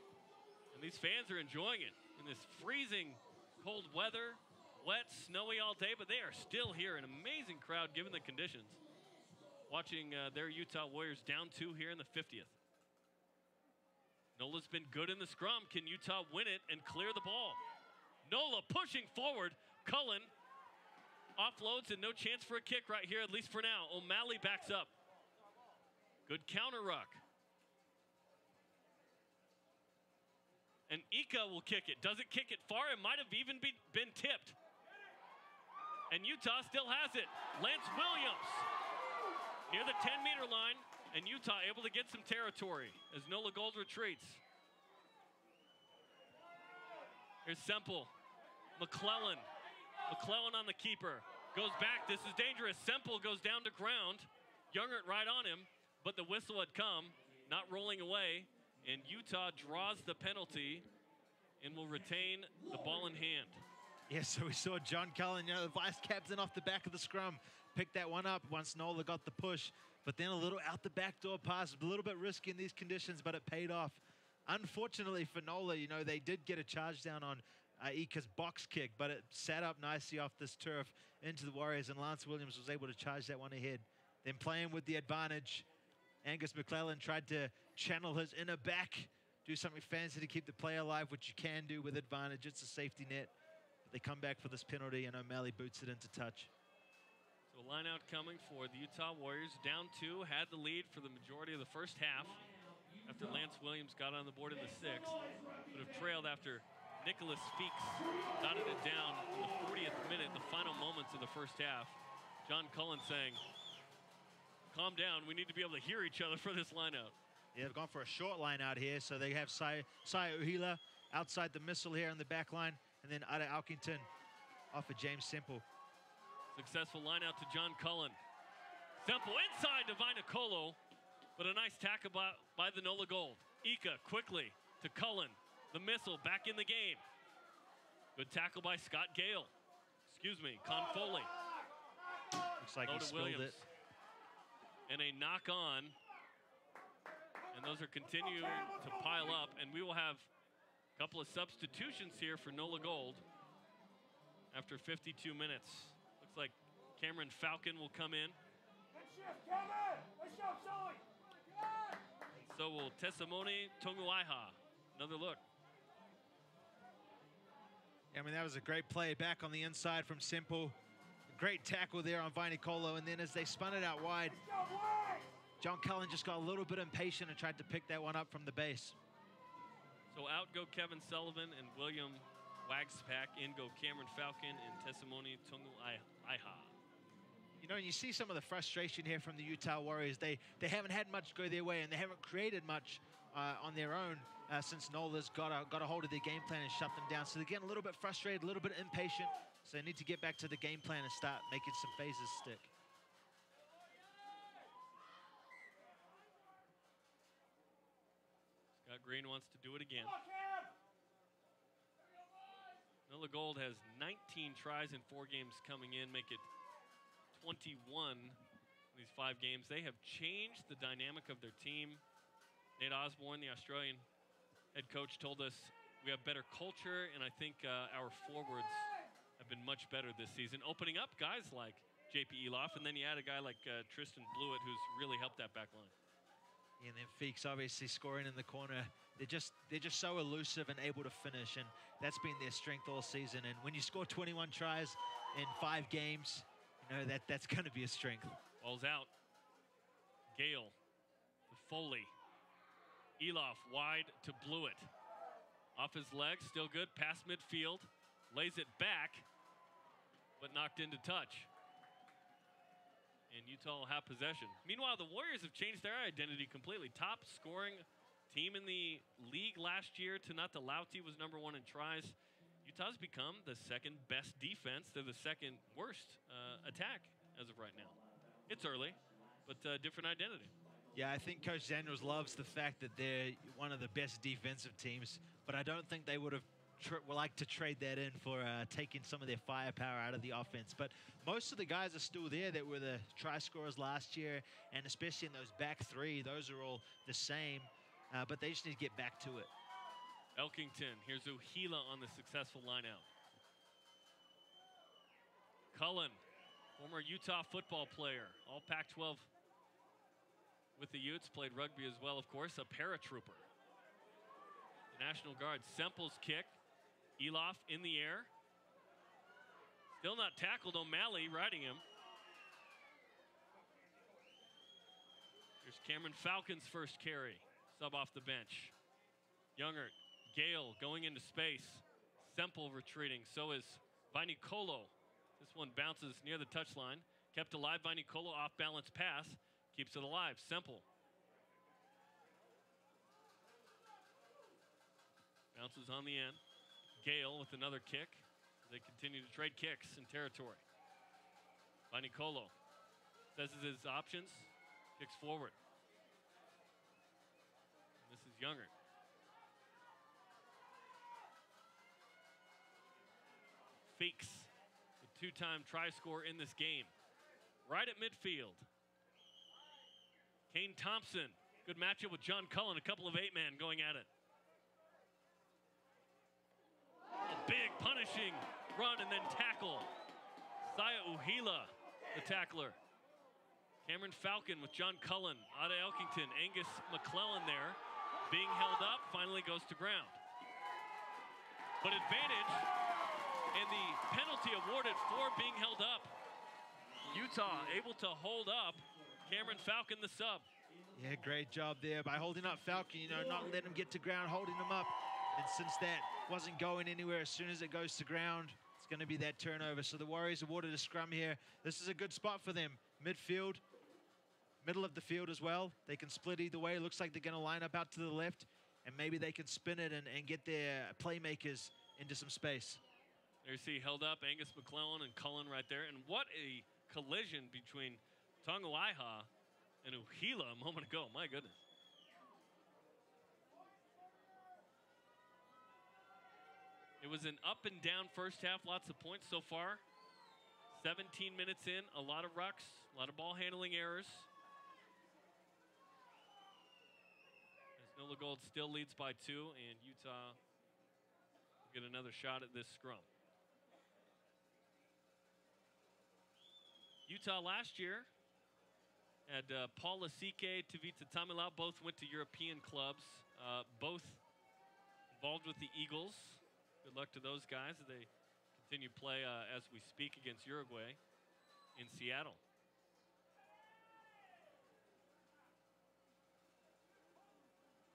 And these fans are enjoying it in this freezing cold weather, wet, snowy all day, but they are still here. An amazing crowd given the conditions. Watching their Utah Warriors down 2 here in the 50th. NOLA's been good in the scrum. Can Utah win it and clear the ball? NOLA pushing forward. Cullen offloads and no chance for a kick right here, at least for now. O'Malley backs up. Good counter ruck. And Ika will kick it. Doesn't kick it far. It might have even been tipped. And Utah still has it. Lance Williams near the 10-meter line. And Utah able to get some territory as NOLA Gold retreats. Here's Semple. McClellan on the keeper. Goes back. This is dangerous. Semple goes down to ground. Youngert right on him, but the whistle had come. Not rolling away. And Utah draws the penalty and will retain the ball in hand. Yeah, so we saw John Cullen, the vice captain off the back of the scrum, pick that one up once NOLA got the push. But then a little out the back door pass, a little bit risky in these conditions, but it paid off. Unfortunately for NOLA, they did get a charge down on Ika's box kick, but it sat up nicely off this turf into the Warriors, and Lance Williams was able to charge that one ahead. Then playing with the advantage, Angus McClellan tried to channel his inner back, do something fancy to keep the play alive, which you can do with advantage. It's a safety net. But they come back for this penalty, and O'Malley boots it into touch. So line out coming for the Utah Warriors. Down 2, had the lead for the majority of the first half after Lance Williams got on the board in the 6th, but have trailed after Nicholas Feeks dotted it down in the 40th minute, the final moments of the first half. John Cullen saying, calm down, we need to be able to hear each other for this line out. Yeah, they've gone for a short line out here, so they have Sai Uhila outside the missile here on the back line, and then Ada Alkington off of James Semple. Successful line out to John Cullen. Semple inside to Vainicolo, but a nice tackle by the NOLA Gold. Ika quickly to Cullen. The missile back in the game. Good tackle by Scott Gale. Excuse me, Confoley. Looks like he spilled it. And a knock on. And those are continuing to pile up. And we will have a couple of substitutions here for NOLA Gold after 52 minutes. Looks like Cameron Falcon will come in. So will Tessamone Tonguaiha. Another look. I mean, that was a great play back on the inside from Semple. Great tackle there on Vainicolo, and then as they spun it out wide, John Cullen just got a little bit impatient and tried to pick that one up from the base. So out go Kevin Sullivan and William Wagspack. In go Cameron Falcon and Tessamone Tonguaiha. And you see some of the frustration here from the Utah Warriors. They haven't had much go their way, and they haven't created much on their own since NOLA's got a hold of their game plan and shut them down. So they're getting a little bit frustrated, a little bit impatient. So they need to get back to the game plan and start making some phases stick. Scott Green wants to do it again. NOLA Gold has 19 tries in 4 games coming in, make it 21 in these 5 games. They have changed the dynamic of their team. Nate Osborne, the Australian head coach, told us we have better culture, and I think our forwards have been much better this season, opening up guys like JP Eloff, and then you add a guy like Tristan Blewett, who's really helped that back line. And then Feeks obviously scoring in the corner. They're just so elusive and able to finish, and that's been their strength all season. And when you score 21 tries in 5 games, that's going to be a strength. Ball's out. Gale to Foley. Eloff wide to Blewett. Off his leg, still good. Past midfield. Lays it back, but knocked into touch. And Utah will have possession. Meanwhile, the Warriors have changed their identity completely. Top scoring team in the league last year to not the Lauti was #1 in tries. Utah's become the 2nd best defense. They're the 2nd worst attack as of right now. It's early, but different identity. Yeah, I think Coach Daniels loves the fact that they're one of the best defensive teams, but I don't think they would have liked to trade that in for taking some of their firepower out of the offense. But most of the guys are still there that were the try scorers last year, and especially in those back 3, those are all the same, but they just need to get back to it. Elkington, here's Uhila on the successful lineout. Cullen, former Utah football player, all Pac-12 with the Utes, played rugby as well, of course, a paratrooper. The National Guard, Semple's kick, Eloff in the air. Still not tackled, O'Malley riding him. Here's Cameron Falcon's first carry, sub off the bench. Youngert. Gale going into space. Semple retreating. So is Vainicolo. This one bounces near the touchline. Kept alive. Vainicolo off balance pass. Keeps it alive. Semple. Bounces on the end. Gale with another kick. They continue to trade kicks in territory. Vainicolo says his options. Kicks forward. And this is Youngert. Fakes, the two-time try scorer in this game. Right at midfield. Kane Thompson, good matchup with John Cullen, a couple of 8-man going at it. A big punishing run and then tackle. Saya Uhila, the tackler. Cameron Falcon with John Cullen out of Elkington. Angus McClellan there, being held up, finally goes to ground. But advantage and the penalty awarded for being held up. Utah able to hold up Cameron Falcon, the sub. Yeah, great job there by holding up Falcon, you know, not letting him get to ground, holding him up. And since that wasn't going anywhere, as soon as it goes to ground, it's going to be that turnover. So the Warriors awarded a scrum here. This is a good spot for them. Midfield, middle of the field as well. They can split either way. It looks like they're going to line up out to the left, and maybe they can spin it and get their playmakers into some space. There you see held up Angus McClellan and Cullen right there. And what a collision between Tonguaiha and Uhila a moment ago. My goodness. It was an up and down first half. Lots of points so far. 17 minutes in, a lot of rucks, a lot of ball handling errors. As NOLA Gold still leads by 2, and Utah will get another shot at this scrum. Utah last year had Paul Lasike, Tavita Tamilau, both went to European clubs, both involved with the Eagles. Good luck to those guys as they continue play as we speak against Uruguay in Seattle.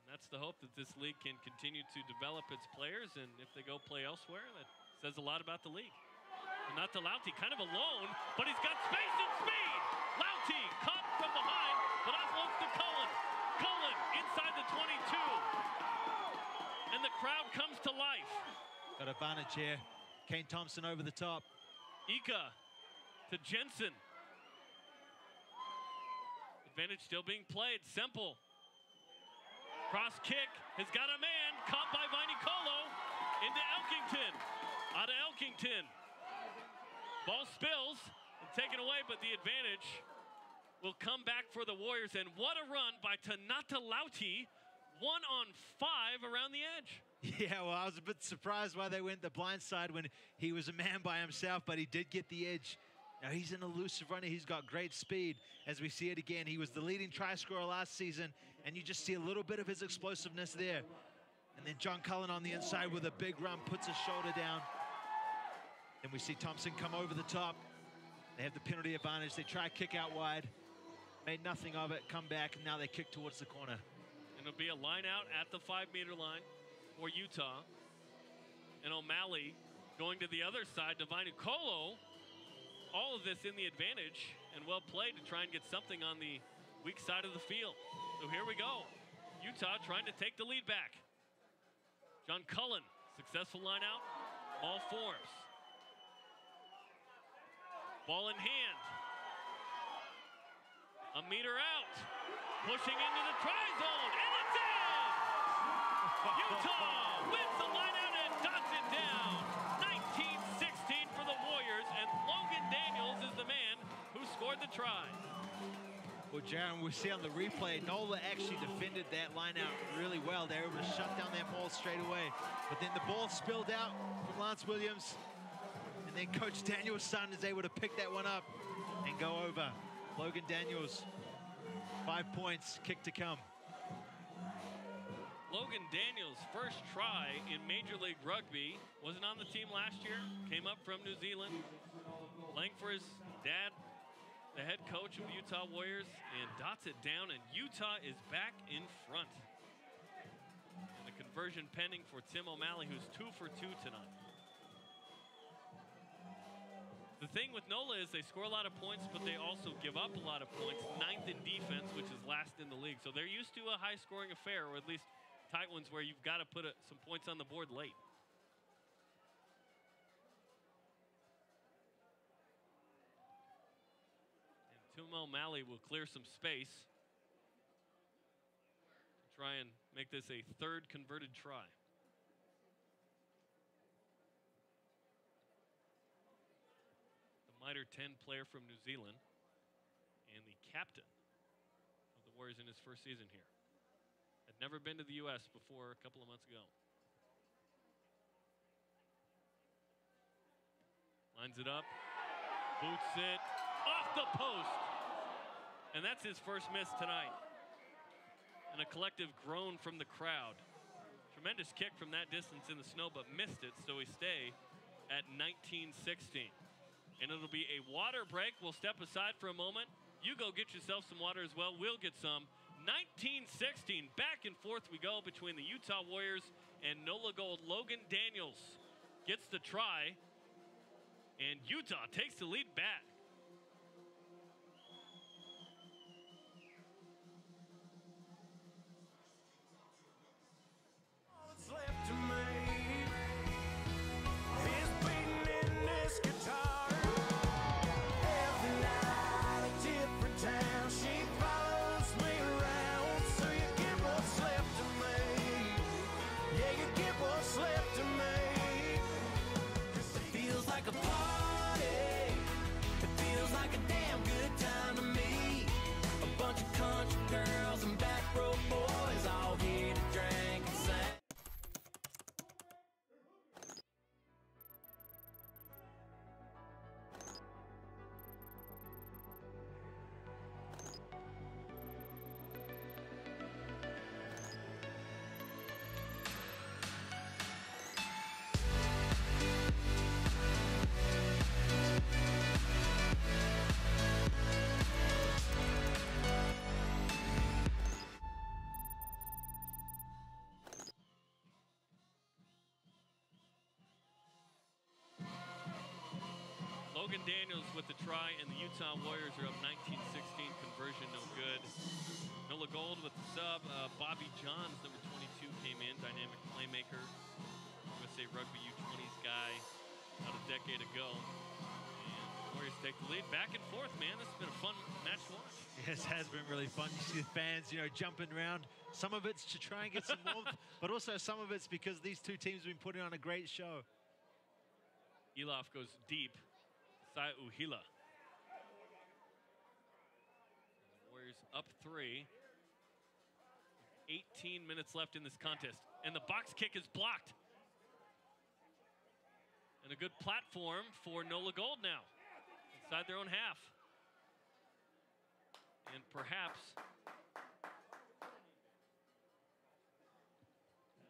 And that's the hope that this league can continue to develop its players, and if they go play elsewhere, that says a lot about the league. And not to Lauti, kind of alone, but he's got space and speed. Lauti caught from behind, but offloads to Cullen. Cullen inside the 22. And the crowd comes to life. Got advantage here. Kane Thompson over the top. Ika to Jensen. Advantage still being played. Semple. Cross kick has got a man. Caught by Vainicolo into Elkington. Out of Elkington. Ball spills and taken away, but the advantage will come back for the Warriors. And what a run by Tanata Lauti. 1 on 5 around the edge. Yeah, well, I was a bit surprised why they went the blind side when he was a man by himself, but he did get the edge. Now, he's an elusive runner. He's got great speed. As we see it again, he was the leading try scorer last season, and you just see a little bit of his explosiveness there. And then John Cullen on the inside with a big run, puts his shoulder down. Then we see Thompson come over the top. They have the penalty advantage. They try kick out wide. Made nothing of it, come back, and now they kick towards the corner. And it'll be a line out at the 5-meter line for Utah. And O'Malley going to the other side to Vainicolo. All of this in the advantage, and well played to try and get something on the weak side of the field. So here we go. Utah trying to take the lead back. John Cullen, successful line out. Ball forms. Ball in hand. A meter out. Pushing into the try zone, and it's in! Utah wins the line out and dots it down. 19-16 for the Warriors, and Logan Daniels is the man who scored the try. Well, Jaron, we see on the replay, NOLA actually defended that line out really well. They were able to shut down that ball straight away. But then the ball spilled out from Lance Williams, and then Coach Daniels' son is able to pick that one up and go over. Logan Daniels, 5 points, kick to come. Logan Daniels' first try in Major League Rugby. Wasn't on the team last year. Came up from New Zealand. Playing for his dad, the head coach of Utah Warriors, and dots it down, and Utah is back in front. And the conversion pending for Tim O'Malley, who's 2 for 2 tonight. The thing with NOLA is they score a lot of points, but they also give up a lot of points. 9th in defense, which is last in the league. So they're used to a high-scoring affair, or at least tight ones where you've got to put some points on the board late. And Tim O'Malley will clear some space to try and make this a 3rd converted try. lighter 10 player from New Zealand and the captain of the Warriors in his first season here. Had never been to the U.S. before a couple of months ago. Lines it up, boots it, off the post. And that's his first miss tonight. And a collective groan from the crowd. Tremendous kick from that distance in the snow, but missed it, so we stay at 19-16. And it'll be a water break. We'll step aside for a moment. You go get yourself some water as well. We'll get some. 19-16, back and forth we go between the Utah Warriors and NOLA Gold. Logan Daniels gets the try, and Utah takes the lead back. What's left to me is beating in this guitar. Every night a different town, she follows me around. So you get what's left to me. Yeah, you get what's left to me. It feels like a party. It feels like a damn good time to me. A bunch of country girls and back row boys all here to drink and sing. Logan Daniels with the try, and the Utah Warriors are up 19-16. Conversion no good. NOLA Gold with the sub. Bobby Johns, number 22, came in. Dynamic playmaker. USA Rugby U20s guy about a decade ago. And the Warriors take the lead. Back and forth, man. This has been a fun match to watch. Yes, it has been really fun. You see the fans, jumping around. Some of it's to try and get some warmth, but also some of it's because these two teams have been putting on a great show. Elof goes deep. Sai Uhila. Warriors up 3. 18 minutes left in this contest. And the box kick is blocked. And a good platform for NOLA Gold now. Inside their own half. And perhaps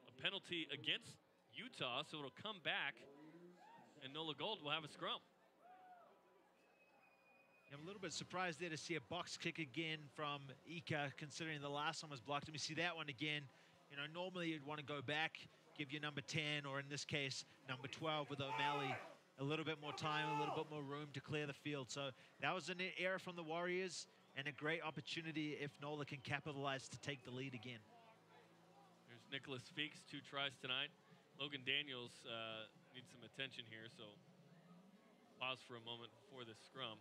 a penalty against Utah, so it'll come back. And NOLA Gold will have a scrum. I'm a little bit surprised there to see a box kick again from Ika, considering the last one was blocked. And we see that one again. Normally you'd want to go back, give your number 10, or in this case, number 12 with O'Malley, a little bit more time, a little bit more room to clear the field. So that was an error from the Warriors, and a great opportunity if NOLA can capitalize to take the lead again. There's Nicholas Feeks, 2 tries tonight. Logan Daniels needs some attention here, so pause for a moment before this scrum.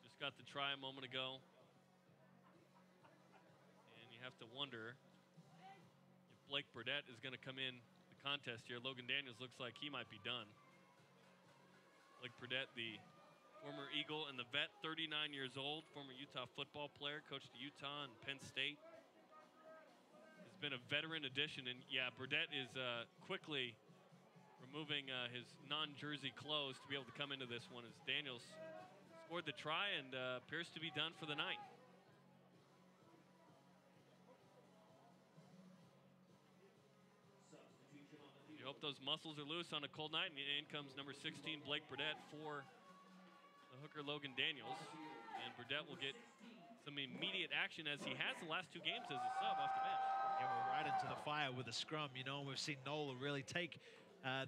Just got the try a moment ago. And you have to wonder if Blake Burdett is going to come in the contest here. Logan Daniels looks like he might be done. Blake Burdett, the former Eagle and the vet, 39 years old, former Utah football player, coached at Utah and Penn State. Has been a veteran addition, and yeah, Burdett is quickly removing his non-jersey clothes to be able to come into this one as Daniels scored the try and appears to be done for the night. You hope those muscles are loose on a cold night, and in comes number 16, Blake Burdett, for the hooker Logan Daniels. And Burdett will get some immediate action, as he has the last 2 games as a sub off the bench. Yeah, we're right into the fire with a scrum, and we've seen NOLA really take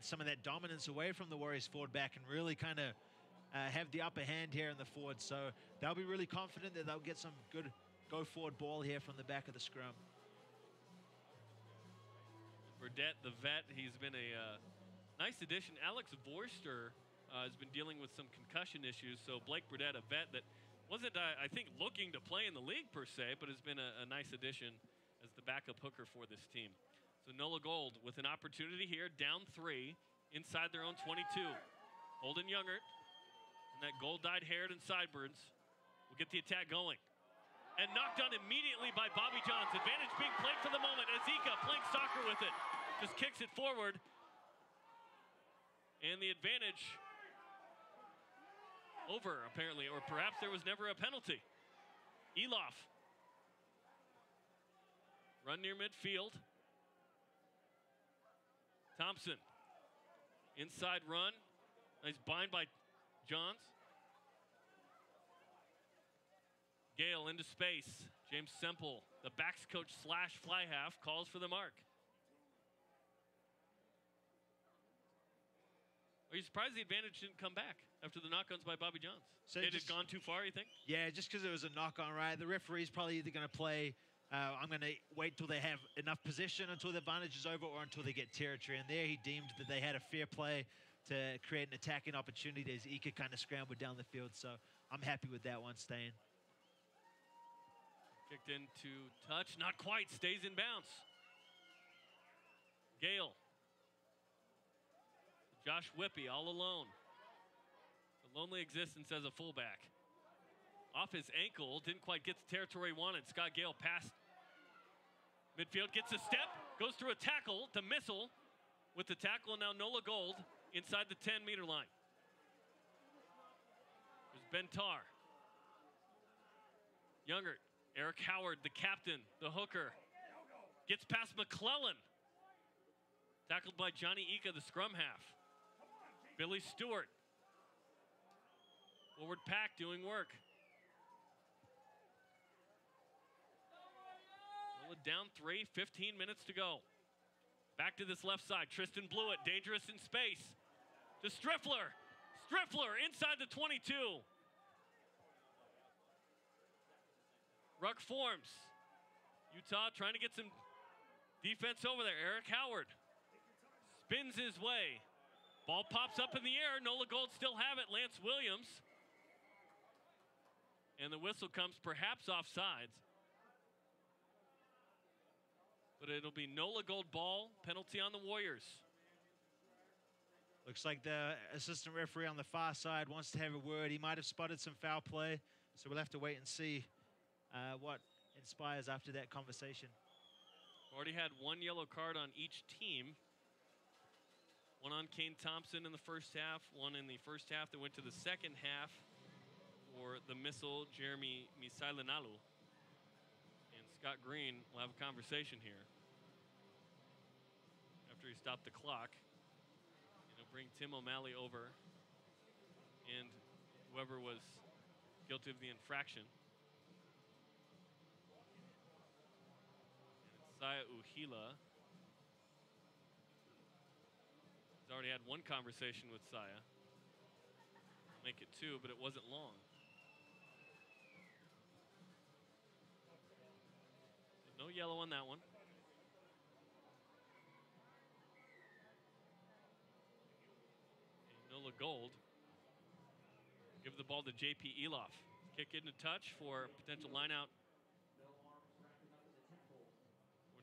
some of that dominance away from the Warriors forward back and really kind of have the upper hand here in the forward. So they'll be really confident that they'll get some good go-forward ball here from the back of the scrum. Burdett, the vet, he's been a nice addition. Alex Vorster has been dealing with some concussion issues. So Blake Burdett, a vet that wasn't, I think, looking to play in the league per se, but has been a nice addition as the backup hooker for this team. So NOLA Gold with an opportunity here, down 3, inside their own 22. Holden Youngert And that gold-dyed haired and sideburns will get the attack going. And knocked on immediately by Bobby Johns. Advantage being played for the moment. Azika playing soccer with it. Just kicks it forward. And the advantage over, apparently. Or perhaps there was never a penalty. Elof. Run near midfield. Thompson. Inside run. Nice bind by Johns. Gale into space. James Semple, the backs coach / fly half, calls for the mark. Are you surprised the advantage didn't come back after the knock-ons by Bobby Johns? So It had gone too far, you think? Yeah, just because it was a knock-on, right? The referee's probably either going to play, I'm going to wait till they have enough position until the advantage is over, or until they get territory. And there he deemed that they had a fair play to create an attacking opportunity as Ika kind of scrambled down the field. So I'm happy with that one staying. Kicked into touch, not quite, stays in bounds. Gale. Josh Whippy all alone. A lonely existence as a fullback. Off his ankle, didn't quite get the territory he wanted. Scott Gale passed midfield, gets a step, goes through a tackle to Missile with the tackle, and now Nola Gold inside the 10-meter line. There's Ben Tarr. Youngert. Eric Howard, the captain, the hooker, gets past McClellan. Tackled by Johnny Ika, the scrum half. Billy Stewart. Forward pack doing work. Down 3, 15 minutes to go. Back to this left side. Tristan Blewett, dangerous in space. To Striffler. Striffler inside the 22. Ruck forms. Utah trying to get some defense over there. Eric Howard spins his way. Ball pops up in the air. Nola Gold still have it. Lance Williams. And the whistle comes perhaps offsides. But it'll be Nola Gold ball. Penalty on the Warriors. Looks like the assistant referee on the far side wants to have a word. He might have spotted some foul play. So we'll have to wait and see what inspires after that conversation. Already had one yellow card on each team. One on Kane Thompson in the first half, one in the first half that went to the second half for the Missile, Jeremy Misailanalu. And Scott Green will have a conversation here after he stopped the clock. And he'll bring Tim O'Malley over and whoever was guilty of the infraction. Saya Uhila has already had one conversation with Saya. Make it 2, but it wasn't long. No yellow on that one. And Nola Gold give the ball to JP Elof. Kick into touch for potential line out.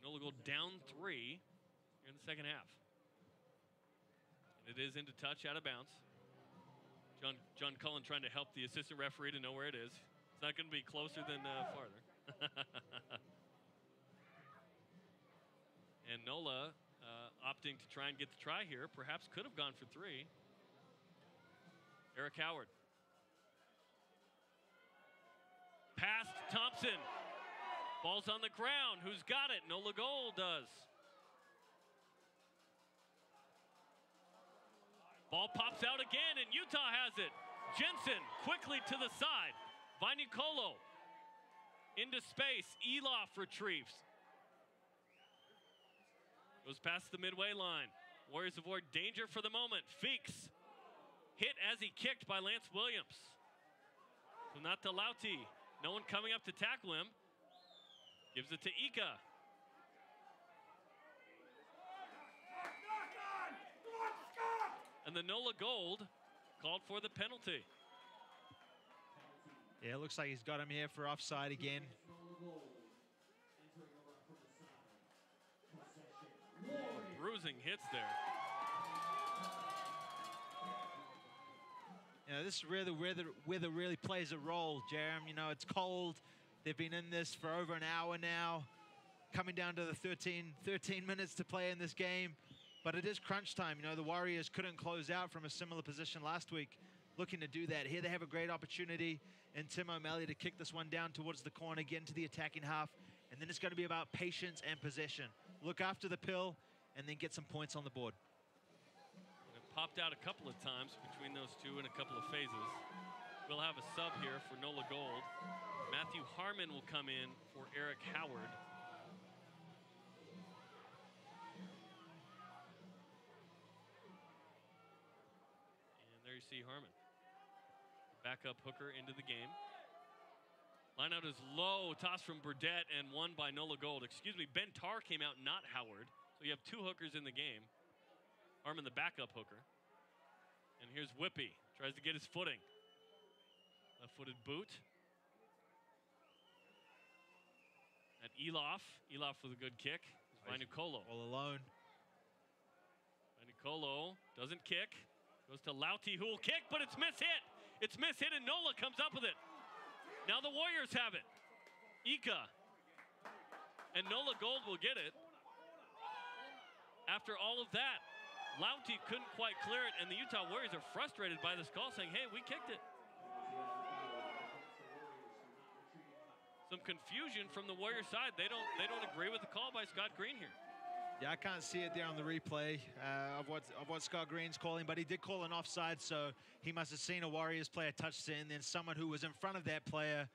Nola Gold down 3 here in the second half. And it is into touch, out of bounds. John Cullen trying to help the assistant referee to know where it is. It's not going to be closer than farther. And Nola opting to try and get the try here. Perhaps could have gone for 3. Eric Howard. Past Thompson. Ball's on the ground. Who's got it? Nola Gold does. Ball pops out again, and Utah has it. Jensen quickly to the side. Vainicolo into space. Elof retrieves. Goes past the midway line. Warriors avoid danger for the moment. Feeks hit as he kicked by Lance Williams. So not to Lauti. No one coming up to tackle him. Gives it to Ika. And the Nola Gold called for the penalty. Yeah, it looks like he's got him here for offside again. Bruising hits there. this is where the weather really plays a role, Jerem. You know, it's cold. They've been in this for over an hour now, coming down to the 13 minutes to play in this game. But it is crunch time. You know, the Warriors couldn't close out from a similar position last week, looking to do that. Here they have a great opportunity in Tim O'Malley to kick this one down towards the corner, get into the attacking half, and then it's going to be about patience and possession. Look after the pill, and then get some points on the board. It popped out a couple of times between those two in a couple of phases. We'll have a sub here for NOLA Gold. Matthew Harmon will come in for Eric Howard. And there you see Harmon. Backup hooker into the game. Lineout is low, toss from Burdett and won by NOLA Gold. Excuse me, Ben Tarr came out, not Howard. So you have two hookers in the game. Harmon the backup hooker. And here's Whippy, tries to get his footing. Left-footed boot. At Elof. Elof with a good kick. Vainicolo. All alone. Vainicolo doesn't kick. Goes to Lauti, who will kick, but it's mishit. It's mishit, and NOLA comes up with it. Now the Warriors have it. Ika. And NOLA Gold will get it. After all of that, Lauti couldn't quite clear it, and the Utah Warriors are frustrated by this call, saying, hey, we kicked it. Some confusion from the Warrior side. They don't agree with the call by Scott Green here. Yeah, I can't see it there on the replay of what Scott Green's calling, but he did call an offside, so he must have seen a Warriors player touch it, and then someone who was in front of that player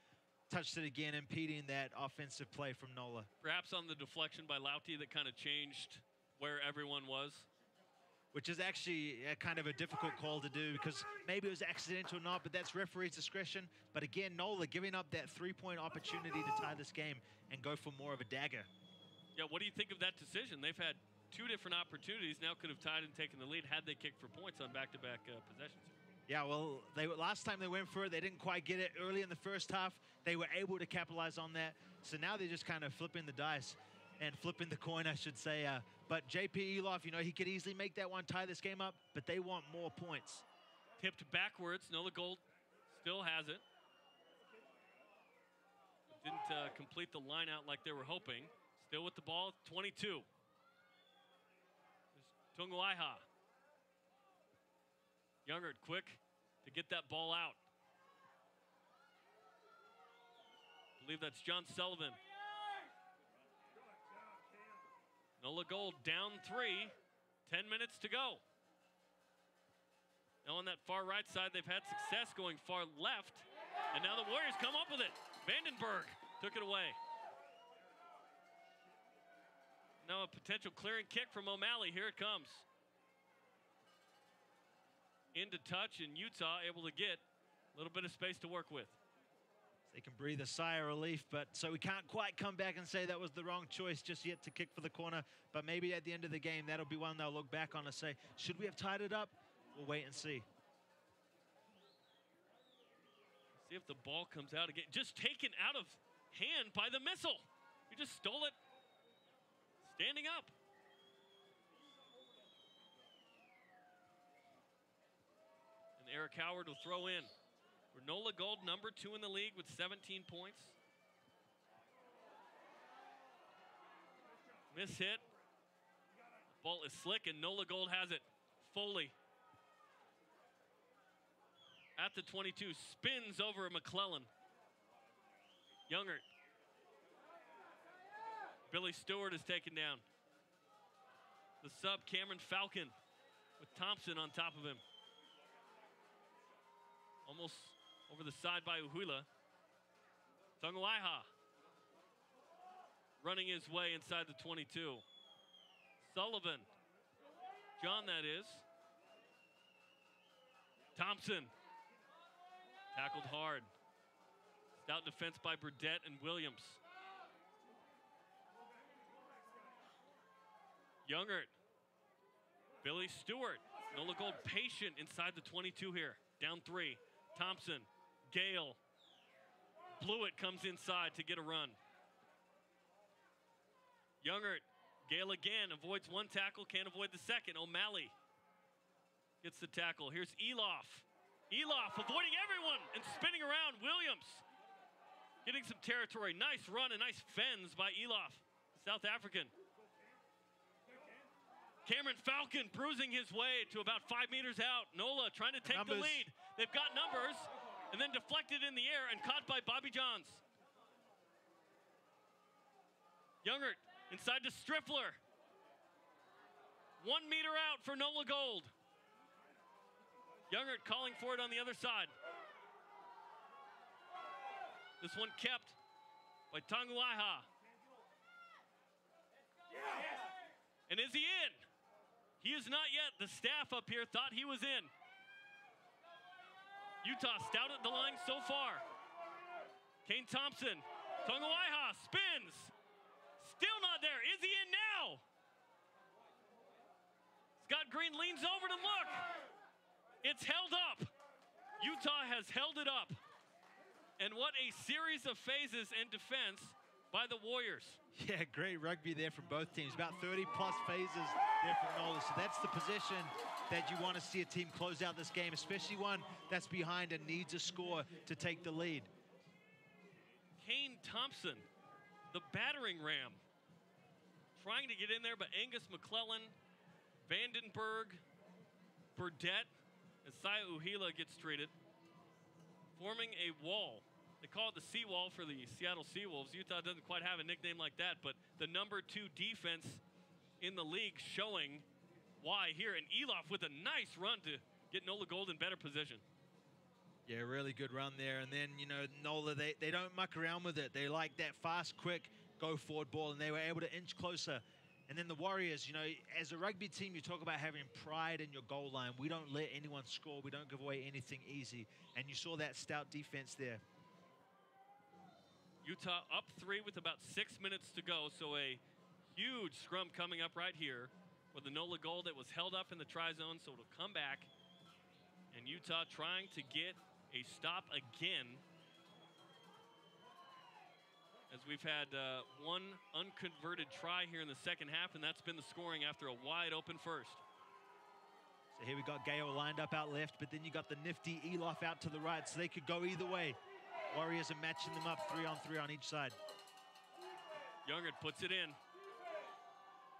touched it again, impeding that offensive play from NOLA. Perhaps on the deflection by Lauti that kind of changed where everyone was. Which is actually kind of a difficult call to do, because maybe it was accidental or not, but that's referee's discretion. But again, NOLA giving up that three-point opportunity to tie this game and go for more of a dagger. Yeah, what do you think of that decision? They've had two different opportunities, now could have tied and taken the lead had they kicked for points on back-to-back possessions. Yeah, well, last time they went for it, they didn't quite get it early in the first half. They were able to capitalize on that. So now they're just kind of flipping the dice and flipping the coin, I should say. But JP Elof, you know, he could easily make that one, tie this game up, but they want more points. Tipped backwards. NOLA Gold still has it. Didn't complete the line out like they were hoping. Still with the ball, 22. There's Tunguaiha. Youngert quick to get that ball out. I believe that's John Sullivan. NOLA Gold down 3, 10 minutes to go. Now on that far right side, they've had success going far left, and now the Warriors come up with it. Vandenberg took it away. Now a potential clearing kick from O'Malley. Here it comes. Into touch, and Utah able to get a little bit of space to work with. They can breathe a sigh of relief, but so we can't quite come back and say that was the wrong choice just yet to kick for the corner. But maybe at the end of the game, that'll be one they'll look back on and say, should we have tied it up? We'll wait and see. See if the ball comes out again. Just taken out of hand by the missile. You just stole it standing up. And Eric Howard will throw in. NOLA Gold, number 2 in the league with 17 points. Miss hit. Ball is slick, and NOLA Gold has it. Foley. At the 22, spins over McClellan. Youngert. Billy Stewart is taken down. The sub, Cameron Falcon, with Thompson on top of him. Almost over the side by Uhuila. Tunguaiha running his way inside the 22. Sullivan. John, that is. Thompson. Tackled hard. Stout defense by Burdett and Williams. Youngert. Billy Stewart. NOLA Gold patient inside the 22 here. Down 3. Thompson, Gale, Blewett comes inside to get a run. Youngert, Gale again, avoids one tackle, can't avoid the second. O'Malley gets the tackle. Here's Elof. Elof avoiding everyone and spinning around. Williams getting some territory. Nice run and nice fends by Elof, South African. Cameron Falcon bruising his way to about 5 meters out. NOLA trying to take the lead. They've got numbers, and then deflected in the air and caught by Bobby Johns. Youngert inside to Striffler. 1 meter out for NOLA Gold. Youngert calling for it on the other side. This one kept by Tanguaiha. And is he in? He is not yet. The staff up here thought he was in. Utah stout at the line so far. Kane Thompson, Tanguaiha spins. Still not there. Is he in now? Scott Green leans over to look. It's held up. Utah has held it up. And what a series of phases in defense by the Warriors. Yeah, great rugby there from both teams. About 30-plus phases there from NOLA. So that's the position that you want to see a team close out this game, especially one that's behind and needs a score to take the lead. Kane Thompson, the battering ram, trying to get in there, but Angus McClellan, Vandenberg, Burdett, as Saya Uhila gets treated, forming a wall. They call it the Seawall for the Seattle Seawolves. Utah doesn't quite have a nickname like that, but the #2 defense in the league showing why here. And Elof with a nice run to get NOLA Gold in better position. Yeah, really good run there. And then, you know, NOLA, they don't muck around with it. They like that fast, quick, go-forward ball, and they were able to inch closer. And then the Warriors, you know, as a rugby team, you talk about having pride in your goal line. We don't let anyone score. We don't give away anything easy. And you saw that stout defense there. Utah up 3 with about 6 minutes to go, so a huge scrum coming up right here with the NOLA Gold that was held up in the try zone, so it'll come back. And Utah trying to get a stop again, as we've had one unconverted try here in the second half, and that's been the scoring after a wide open first. So here we got Gale lined up out left, but then you got the nifty Elof out to the right, so they could go either way. Warriors are matching them up 3-on-3 on each side. Youngert puts it in.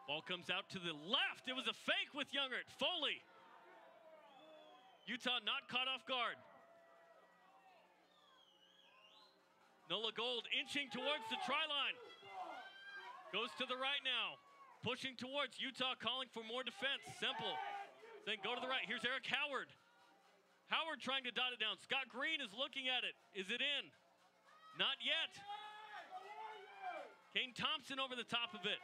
Ball comes out to the left. It was a fake with Youngert. Foley. Utah not caught off guard. NOLA Gold inching towards the try line. Goes to the right now. Pushing towards Utah, calling for more defense. Simple. Then go to the right. Here's Eric Howard. Howard trying to dot it down. Scott Green is looking at it. Is it in? Not yet. Kane Thompson over the top of it.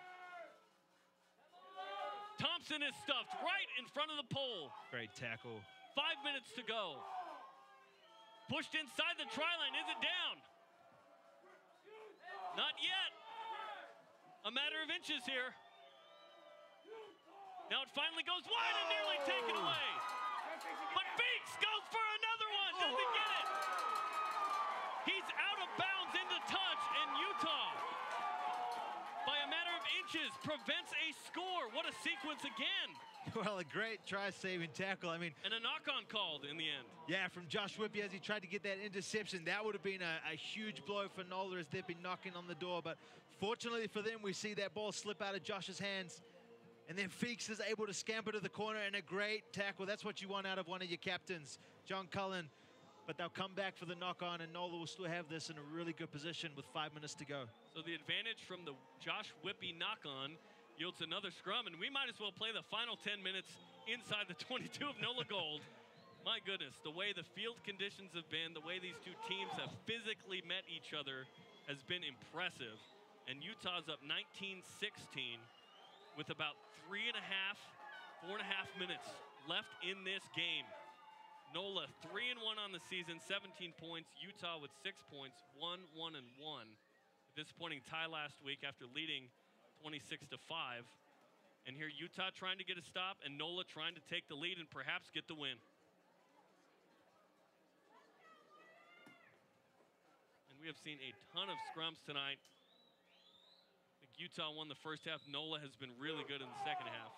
Thompson is stuffed right in front of the pole. Great tackle. 5 minutes to go. Pushed inside the try line. Is it down? Not yet. A matter of inches here. Now it finally goes wide and nearly taken away. But Beeks goes for another one. Doesn't get it. He's out of bounds into touch, and Utah, by a matter of inches, prevents a score. What a sequence again. Well, a great try-saving tackle. I mean, and a knock-on called in the end. Yeah, from Josh Whippy as he tried to get that interception. That would have been a huge blow for NOLA as they've been knocking on the door. But fortunately for them, we see that ball slip out of Josh's hands. And then Feeks is able to scamper to the corner, and a great tackle. That's what you want out of one of your captains, John Cullen. But they'll come back for the knock-on, and NOLA will still have this in a really good position with 5 minutes to go. So the advantage from the Josh Whippy knock-on yields another scrum, and we might as well play the final 10 minutes inside the 22 of NOLA Gold. My goodness, the way the field conditions have been, the way these two teams have physically met each other has been impressive. And Utah's up 19-16 with about 4.5 minutes left in this game. NOLA 3-1 on the season, 17 points. Utah with 6 points, 1-1-1. A disappointing tie last week after leading 26-5. And here Utah trying to get a stop and NOLA trying to take the lead and perhaps get the win. And we have seen a ton of scrums tonight. Utah won the first half. NOLA has been really good in the second half.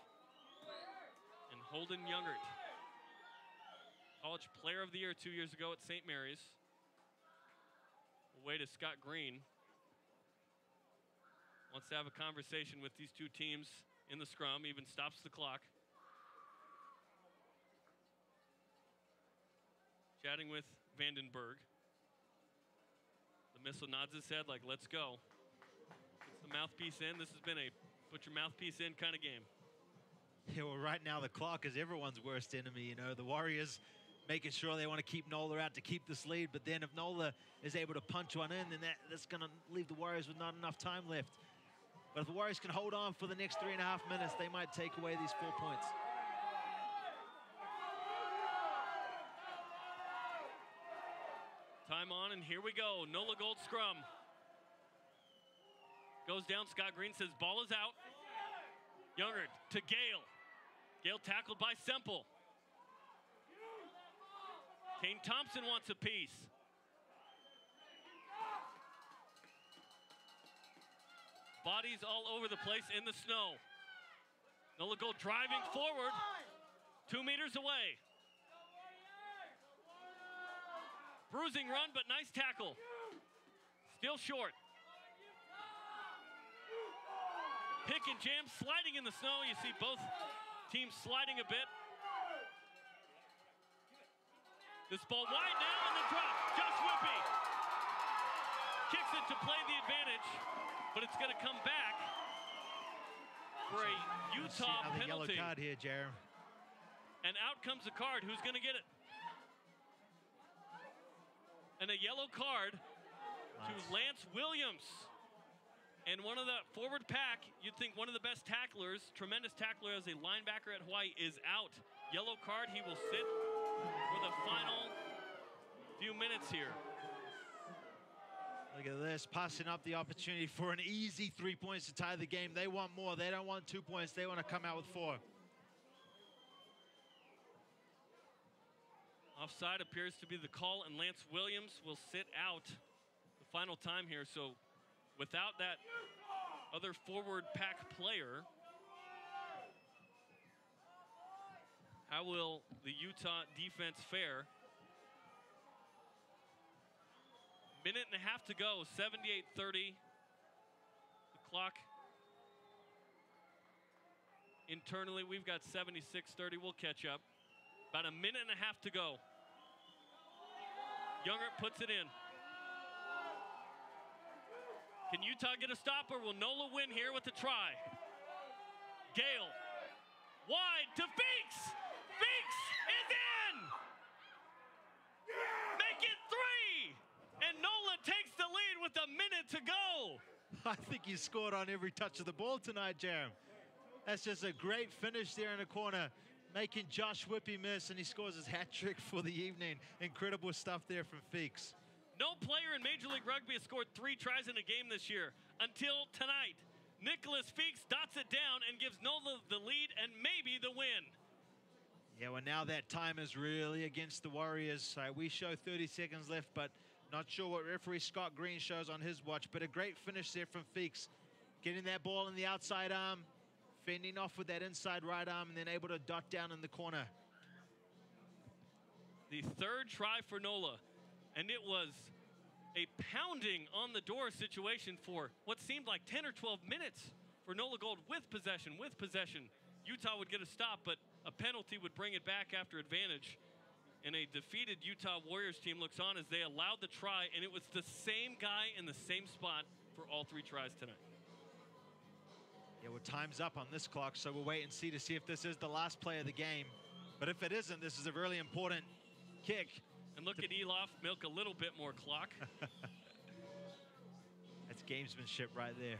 And Holden Youngert College Player of the Year 2 years ago at St. Mary's. Away to Scott Green. Wants to have a conversation with these two teams in the scrum, even stops the clock. Chatting with Vandenberg. The missile nods his head like, let's go. Puts the mouthpiece in. This has been a put your mouthpiece in kind of game. Yeah, well, right now the clock is everyone's worst enemy. You know, the Warriors making sure they want to keep NOLA out to keep this lead. But then if NOLA is able to punch one in, then that's going to leave the Warriors with not enough time left. But if the Warriors can hold on for the next 3.5 minutes, they might take away these 4 points. Time on, and here we go. NOLA Gold scrum. Goes down, Scott Green says ball is out. Younger to Gale. Gale tackled by Semple. Kane Thompson wants a piece. Bodies all over the place in the snow. NOLA Gold driving forward, 2 meters away. Bruising run, but nice tackle. Still short. Pick and jam, sliding in the snow. You see both teams sliding a bit. This ball wide now and the drop. Josh Whippy kicks it to play the advantage, but it's going to come back for a Utah penalty. Yellow card here, Jeremy. And out comes the card. Who's going to get it? And a yellow card to Lance Williams. And one of the forward pack, you'd think one of the best tacklers, tremendous tackler as a linebacker at Hawaii, is out. Yellow card, he will sit for the final few minutes here. Look at this, passing up the opportunity for an easy 3 points to tie the game. They want more. They don't want 2 points. They want to come out with 4. Offside appears to be the call, and Lance Williams will sit out the final time here. So without that other forward pack player, how will the Utah defense fare? Minute and a half to go, 78-30. The clock internally, we've got 76-30. We'll catch up. About a minute and a half to go. Younger puts it in. Can Utah get a stop, or will NOLA win here with a try? Gale. Wide to Feeks. Feeks is in. Make it 3. And NOLA takes the lead with a minute to go. I think he scored on every touch of the ball tonight, Jerem. That's just a great finish there in the corner, making Josh Whippy miss, and he scores his hat trick for the evening. Incredible stuff there from Feeks. No player in Major League Rugby has scored 3 tries in a game this year until tonight. Nicholas Feeks dots it down and gives NOLA the lead and maybe the win. Yeah, well, now that time is really against the Warriors. We show 30 seconds left, but not sure what referee Scott Green shows on his watch. But a great finish there from Feeks. Getting that ball in the outside arm, fending off with that inside right arm, and then able to dot down in the corner. The 3rd try for NOLA, and it was a pounding on the door situation for what seemed like 10 or 12 minutes for NOLA Gold with possession. Utah would get a stop, but a penalty would bring it back after advantage. And a defeated Utah Warriors team looks on as they allowed the try, and it was the same guy in the same spot for all 3 tries tonight. Yeah, well, time's up on this clock, so we'll wait and see to see if this is the last play of the game. But if it isn't, this is a really important kick. And look at Elof milk a little bit more clock. That's gamesmanship right there.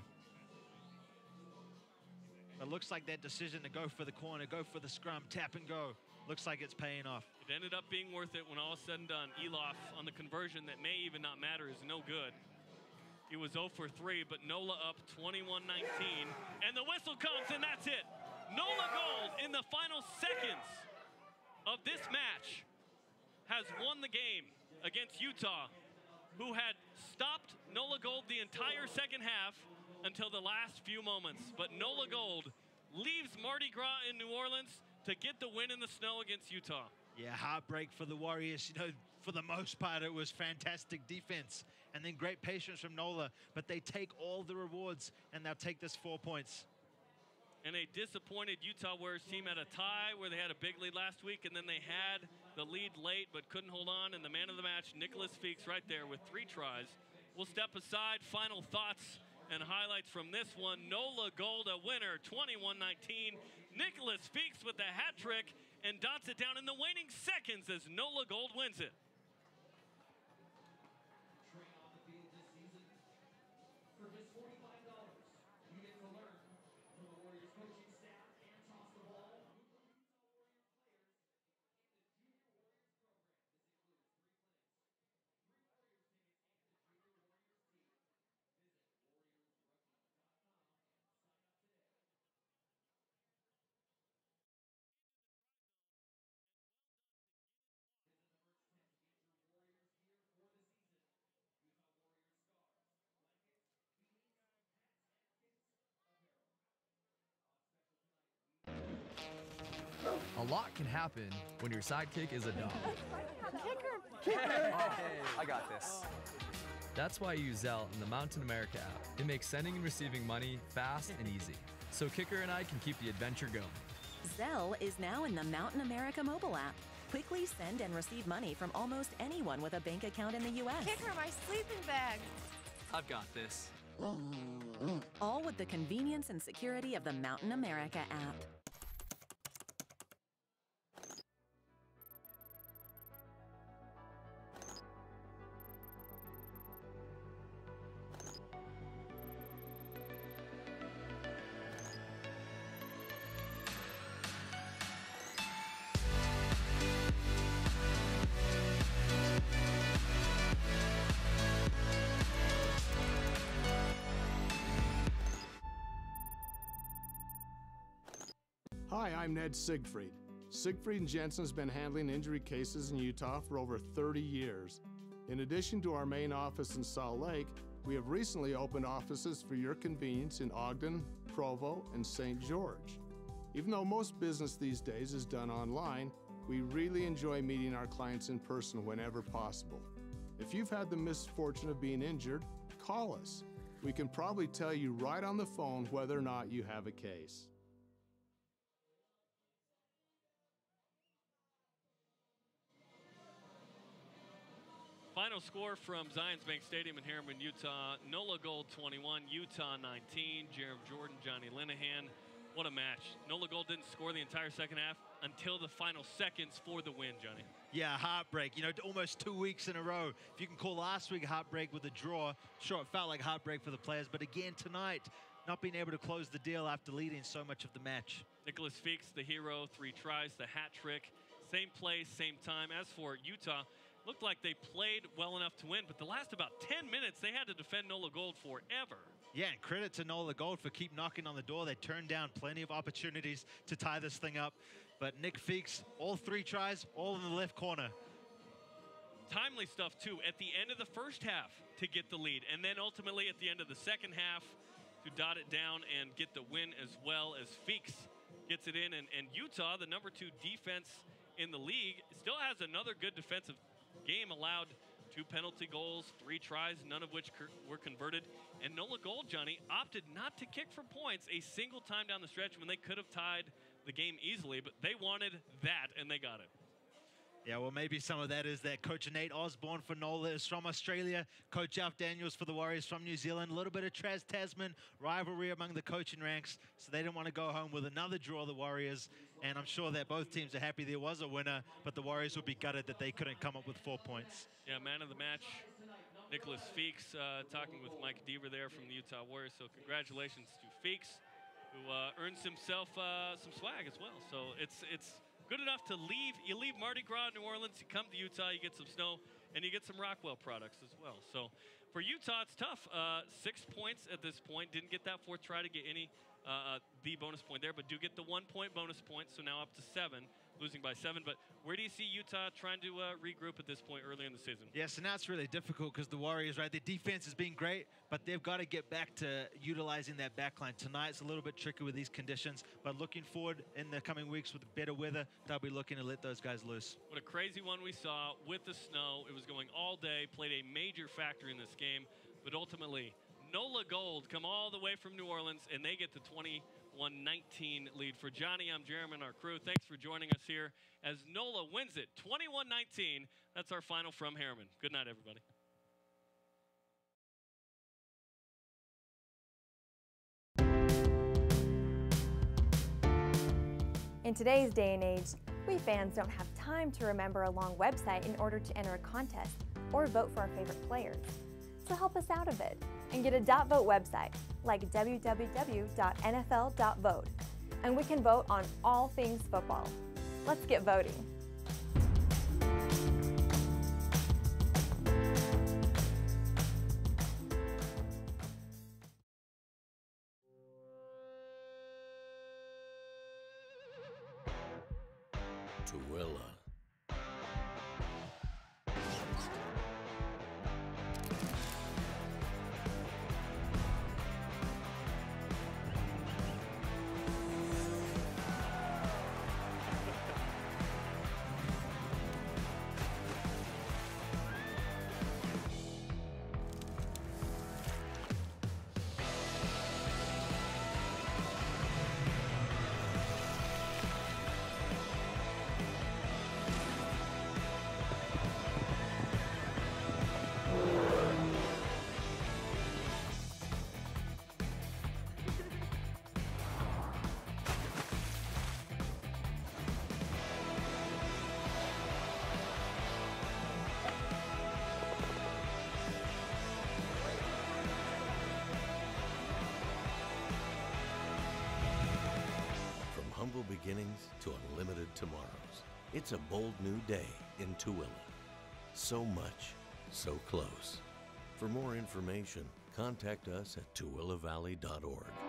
It looks like that decision to go for the corner, go for the scrum, tap and go, looks like it's paying off. It ended up being worth it when all is said and done. Elof on the conversion that may even not matter is no good. He was 0 for 3, but NOLA up 21-19. And the whistle comes, and that's it. NOLA Gold in the final seconds of this match has won the game against Utah, who had stopped NOLA Gold the entire second half until the last few moments. But NOLA Gold leaves Mardi Gras in New Orleans to get the win in the snow against Utah. Yeah, heartbreak for the Warriors. You know, for the most part, it was fantastic defense and then great patience from NOLA. But they take all the rewards, and they'll take this 4 points. And a disappointed Utah Warriors team had a tie where they had a big lead last week, and then they had the lead late but couldn't hold on. And the man of the match, Nicholas Feeks, right there with 3 tries. We'll step aside. Final thoughts and highlights from this one. NOLA Gold, a winner, 21-19. Nicholas Feeks with the hat trick and dots it down in the waning seconds as NOLA Gold wins it. A lot can happen when your sidekick is a dog. I got this. That's why you use Zelle in the Mountain America app. It makes sending and receiving money fast and easy. So Kicker and I can keep the adventure going. Zelle is now in the Mountain America mobile app. Quickly send and receive money from almost anyone with a bank account in the U.S. Kicker, my sleeping bag. I've got this. All with the convenience and security of the Mountain America app. Hi, I'm Ned Siegfried. Siegfried & Jensen has been handling injury cases in Utah for over 30 years. In addition to our main office in Salt Lake, we have recently opened offices for your convenience in Ogden, Provo, and St. George. Even though most business these days is done online, we really enjoy meeting our clients in person whenever possible. If you've had the misfortune of being injured, call us. We can probably tell you right on the phone whether or not you have a case. Final score from Zions Bank Stadium in Harriman, Utah. NOLA Gold 21, Utah 19. Jerem Jordan, Johnny Linehan. What a match. NOLA Gold didn't score the entire second half until the final seconds for the win, Johnny. Yeah, heartbreak. You know, almost 2 weeks in a row. If you can call last week heartbreak with a draw, sure, it felt like heartbreak for the players. But again, tonight, not being able to close the deal after leading so much of the match. Nicholas Feeks, the hero, 3 tries, the hat trick. Same place, same time. As for Utah, looked like they played well enough to win, but the last about 10 minutes, they had to defend NOLA Gold forever. Yeah, and credit to NOLA Gold for keep knocking on the door. They turned down plenty of opportunities to tie this thing up. But Nick Feeks, all 3 tries, all in the left corner. Timely stuff, too, at the end of the first half to get the lead, and then ultimately at the end of the second half to dot it down and get the win as well as Feeks gets it in. And Utah, the number 2 defense in the league, still has another good defensive game, allowed 2 penalty goals, 3 tries, none of which were converted. And NOLA Gold, Johnny, opted not to kick for points a single time down the stretch when they could have tied the game easily, but they wanted that, and they got it. Yeah, well, maybe some of that is that Coach Nate Osborne for NOLA is from Australia. Coach Alf Daniels for the Warriors from New Zealand. A little bit of Traz Tasman rivalry among the coaching ranks, so they didn't want to go home with another draw, the Warriors. And I'm sure that both teams are happy there was a winner, but the Warriors will be gutted that they couldn't come up with 4 points. Yeah, man of the match, Nicholas Feeks, talking with Mike Deaver there from the Utah Warriors. So congratulations to Feeks, who earns himself some swag as well. So it's good enough to leave. You leave Mardi Gras in New Orleans, you come to Utah, you get some snow, and you get some Rockwell products as well. So for Utah, it's tough. 6 points at this point. Didn't get that 4th try to get any the bonus point there, but do get the 1 point bonus point, so now up to 7 losing by 7. But where do you see Utah trying to regroup at this point early in the season? Yes, and that's really difficult because the Warriors, right, their defense has been great, but they've got to get back to utilizing that backline. Tonight's a little bit tricky with these conditions, but looking forward in the coming weeks with better weather, they'll be looking to let those guys loose. What a crazy one we saw with the snow. It was going all day, played a major factor in this game, but ultimately, NOLA Gold come all the way from New Orleans, and they get the 21-19 lead. For Johnny, I'm Jeremy and our crew. Thanks for joining us here as NOLA wins it 21-19. That's our final from Harriman. Good night, everybody. In today's day and age, we fans don't have time to remember a long website in order to enter a contest or vote for our favorite players. So help us out a bit and get a .vote website like www.nfl.vote, and we can vote on all things football. Let's get voting. Tooele. Humble beginnings to unlimited tomorrows. It's a bold new day in Tooele. So much, so close. For more information, contact us at tooelevalley.org.